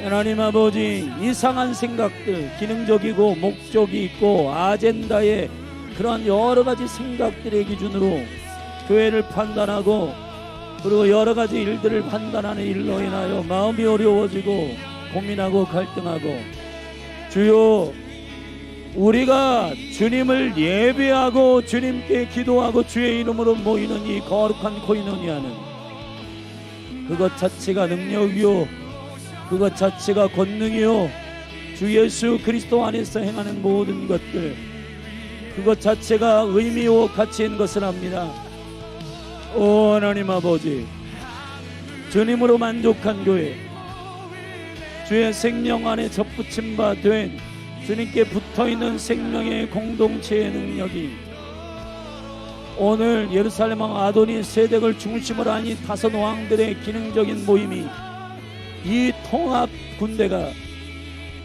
하나님 아버지, 이상한 생각들, 기능적이고 목적이 있고 아젠다의 그러한 여러 가지 생각들의 기준으로 교회를 판단하고, 그리고 여러 가지 일들을 판단하는 일로 인하여 마음이 어려워지고 고민하고 갈등하고, 주여, 우리가 주님을 예배하고 주님께 기도하고 주의 이름으로 모이는 이 거룩한 코이노니아는 그것 자체가 능력이요 그것 자체가 권능이요 주 예수 그리스도 안에서 행하는 모든 것들 그것 자체가 의미요 가치인 것을 압니다. 오 하나님 아버지, 주님으로 만족한 교회, 주의 생명 안에 접붙임 바 된 주님께 붙어있는 생명의 공동체의 능력이 오늘 예루살렘 왕 아도니 세덱을 중심으로 한 이 다섯 왕들의 기능적인 모임이 이 통합 군대가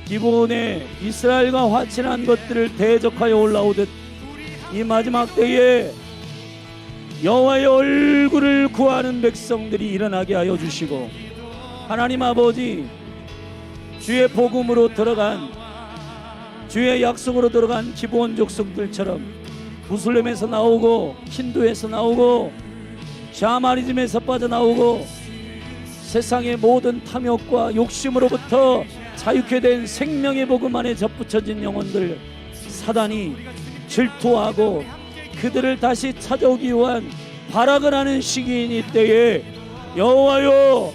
기본에 이스라엘과 화친한 것들을 대적하여 올라오듯 이 마지막 때에 여호와의 얼굴을 구하는 백성들이 일어나게 하여 주시고, 하나님 아버지, 주의 복음으로 들어간, 주의 약속으로 들어간 기본 족속들처럼 무슬림에서 나오고 힌두에서 나오고 샤머니즘에서 빠져나오고 세상의 모든 탐욕과 욕심으로부터 자유케 된 생명의 복음 안에 접붙여진 영혼들 사단이 질투하고 그들을 다시 찾아오기 위한 발악을 하는 시기인 이때에 여호와여,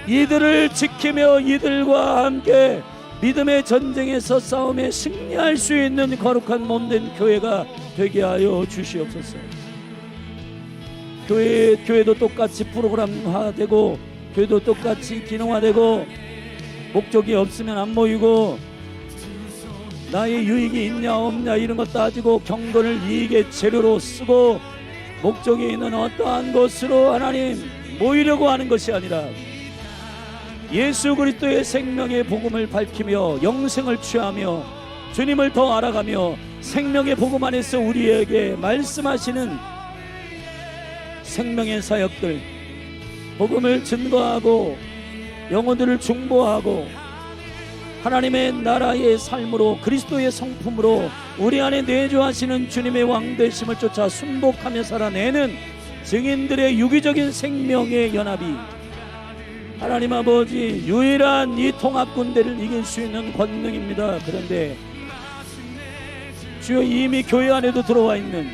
이들을 지키며 이들과 함께 믿음의 전쟁에서 싸움에 승리할 수 있는 거룩한 몸된 교회가 되게 하여 주시옵소서. 교회도 똑같이 프로그램화되고 교회도 똑같이 기능화되고 목적이 없으면 안 모이고 나의 유익이 있냐 없냐 이런 거 따지고 경건을 이익의 재료로 쓰고 목적이 있는 어떠한 것으로 하나님 모이려고 하는 것이 아니라 예수 그리스도의 생명의 복음을 밝히며 영생을 취하며 주님을 더 알아가며 생명의 복음 안에서 우리에게 말씀하시는 생명의 사역들, 복음을 증거하고 영혼들을 중보하고 하나님의 나라의 삶으로 그리스도의 성품으로 우리 안에 내주하시는 주님의 왕되심을 쫓아 순복하며 살아내는 증인들의 유기적인 생명의 연합이 하나님 아버지 유일한 이 통합군대를 이길 수 있는 권능입니다. 그런데 주여, 이미 교회 안에도 들어와 있는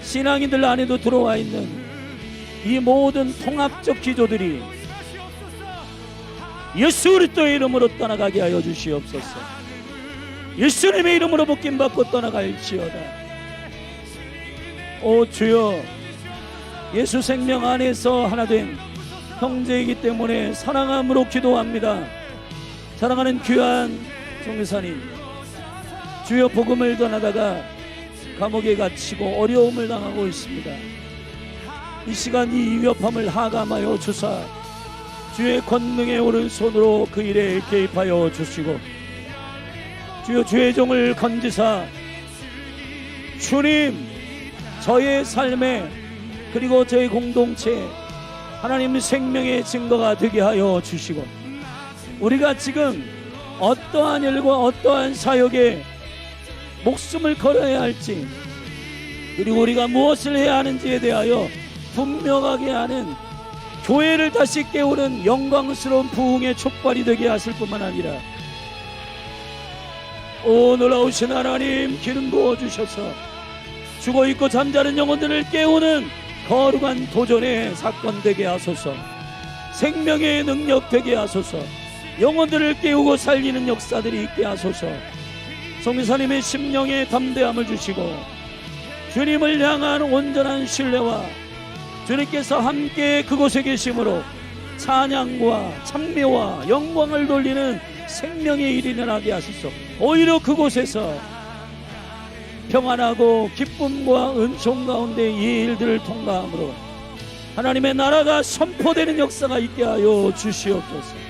신앙인들 안에도 들어와 있는 이 모든 통합적 기조들이 예수 그리스도의 이름으로 떠나가게 하여 주시옵소서. 예수님의 이름으로 복김받고 떠나갈지어다. 오 주여, 예수 생명 안에서 하나된 형제이기 때문에 사랑함으로 기도합니다. 사랑하는 귀한 종교사님, 주여, 복음을 전하다가 감옥에 갇히고 어려움을 당하고 있습니다. 이 시간 이 위협함을 하감하여 주사 주의 권능의 오른손으로 그 일에 개입하여 주시고, 주여, 주의 종을 건지사 주님, 저의 삶에 그리고 저의 공동체에 하나님 생명의 증거가 되게 하여 주시고, 우리가 지금 어떠한 일과 어떠한 사역에 목숨을 걸어야 할지, 그리고 우리가 무엇을 해야 하는지에 대하여 분명하게 하는 교회를 다시 깨우는 영광스러운 부흥의 촉발이 되게 하실 뿐만 아니라, 오 놀라우신 하나님, 기름 부어주셔서 죽어있고 잠자는 영혼들을 깨우는 거룩한 도전의 사건 되게 하소서. 생명의 능력 되게 하소서. 영혼들을 깨우고 살리는 역사들이 있게 하소서. 성교사님의 심령에 담대함을 주시고 주님을 향한 온전한 신뢰와 주님께서 함께 그곳에 계심으로 찬양과 찬미와 영광을 돌리는 생명의 일이 일어나게 하소서. 오히려 그곳에서 평안하고 기쁨과 은총 가운데 이 일들을 통과함으로 하나님의 나라가 선포되는 역사가 있게 하여 주시옵소서.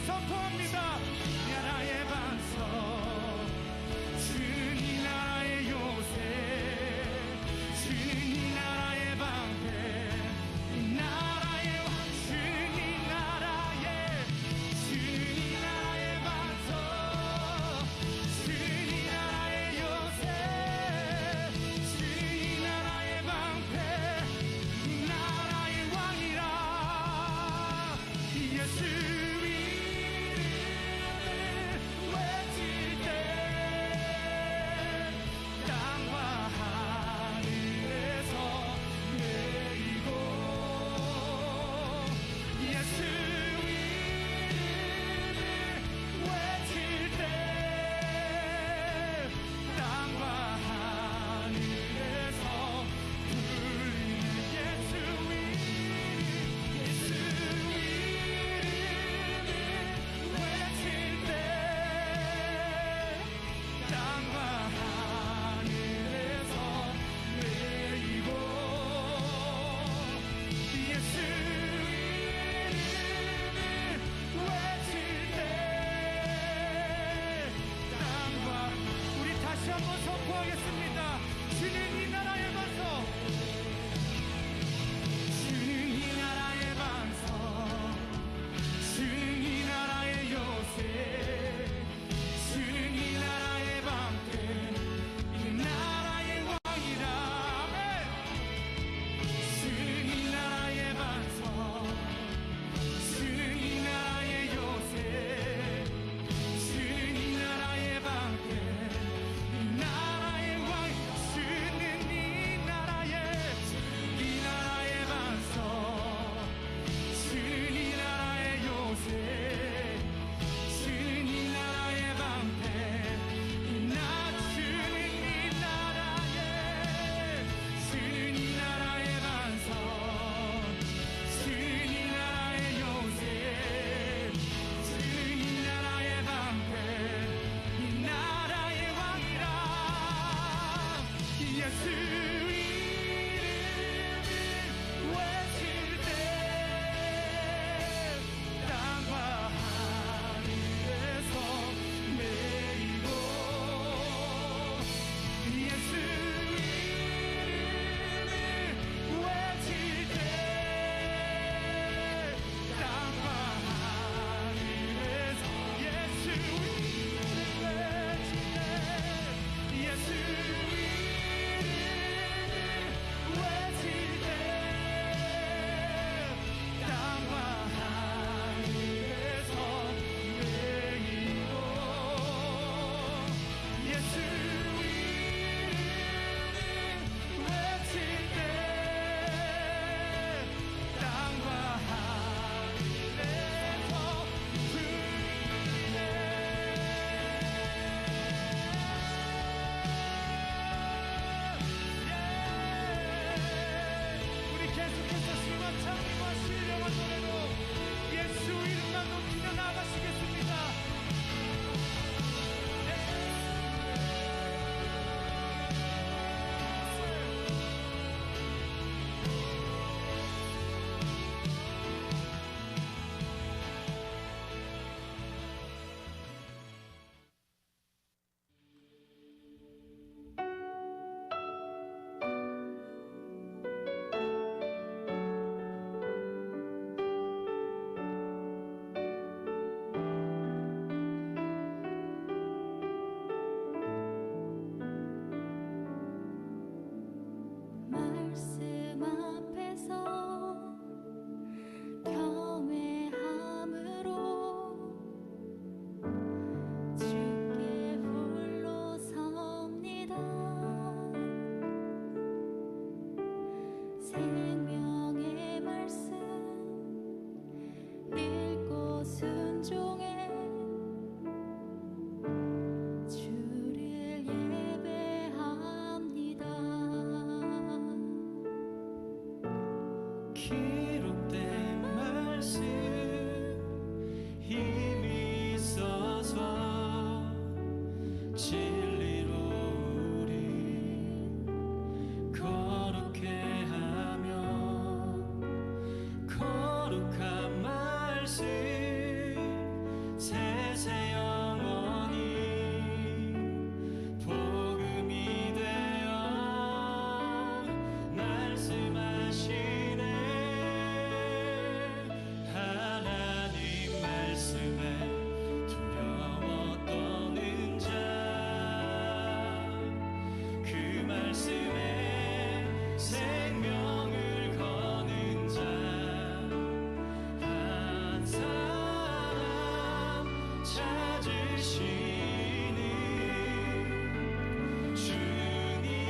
선포합니다. 나라의 반석, 주는 이 나라의 요새, 주는 이 나라의 방패, 이 나라의 왕, 주는 이 나라의, 주는 이 나라의 반석, 주는 이 나라의 요새, 주는 이 나라의 방패, 이 나라의 왕이라. 예수 이름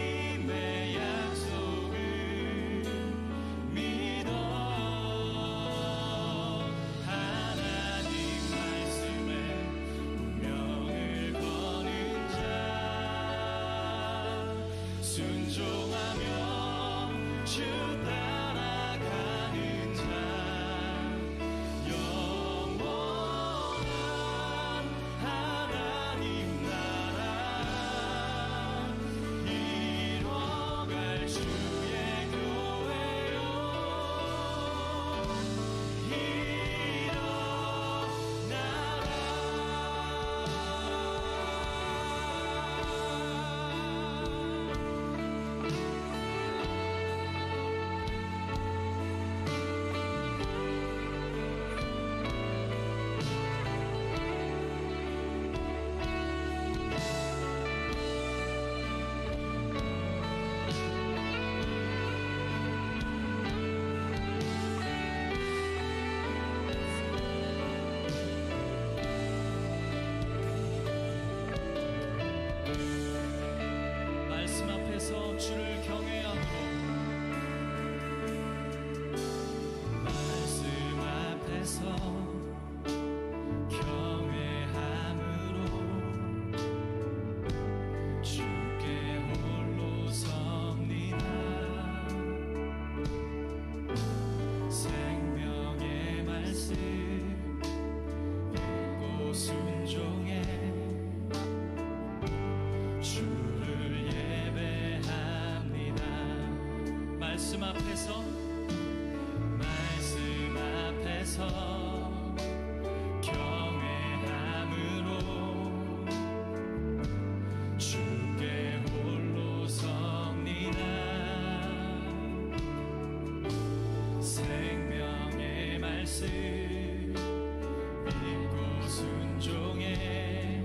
주님의 약속을 믿어 하나님 말씀에 운명을 거는 자 순종하며 주 따라가는 자 영원한 하나님 나라 이뤄갈 주의 교회요 말씀 앞에서 주를 경외하고 말씀 앞에서 경외함으로 주께 홀로 섭니다 생명의 말씀 읽고 순종해 주를 예배합니다 말씀 앞에서 경외함으로 주께 홀로 섭니다 생명의 말씀 읽고 순종해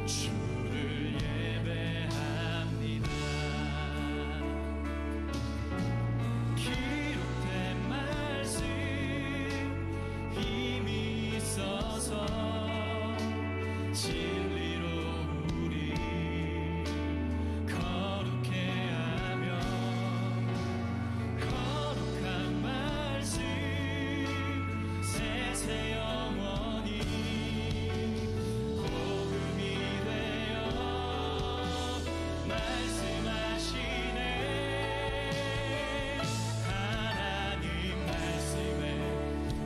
주를 예배합니다 기록된 말씀 힘이 있어서 진리로 우리 거룩해 하며 거룩한 말씀 세세 영원히 복음이 되어 말씀하시네 하나님 말씀에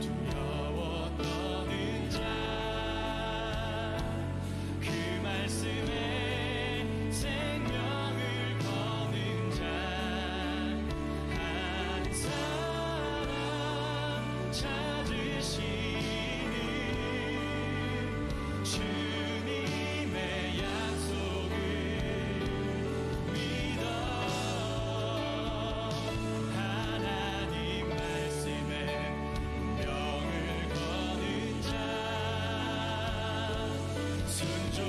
두려워 떠는 자 그 말씀에 생명을 거는 자 한 사람 찾으시는 주님의 약속을 믿어 하나님 말씀에 운명을 거는 자 순종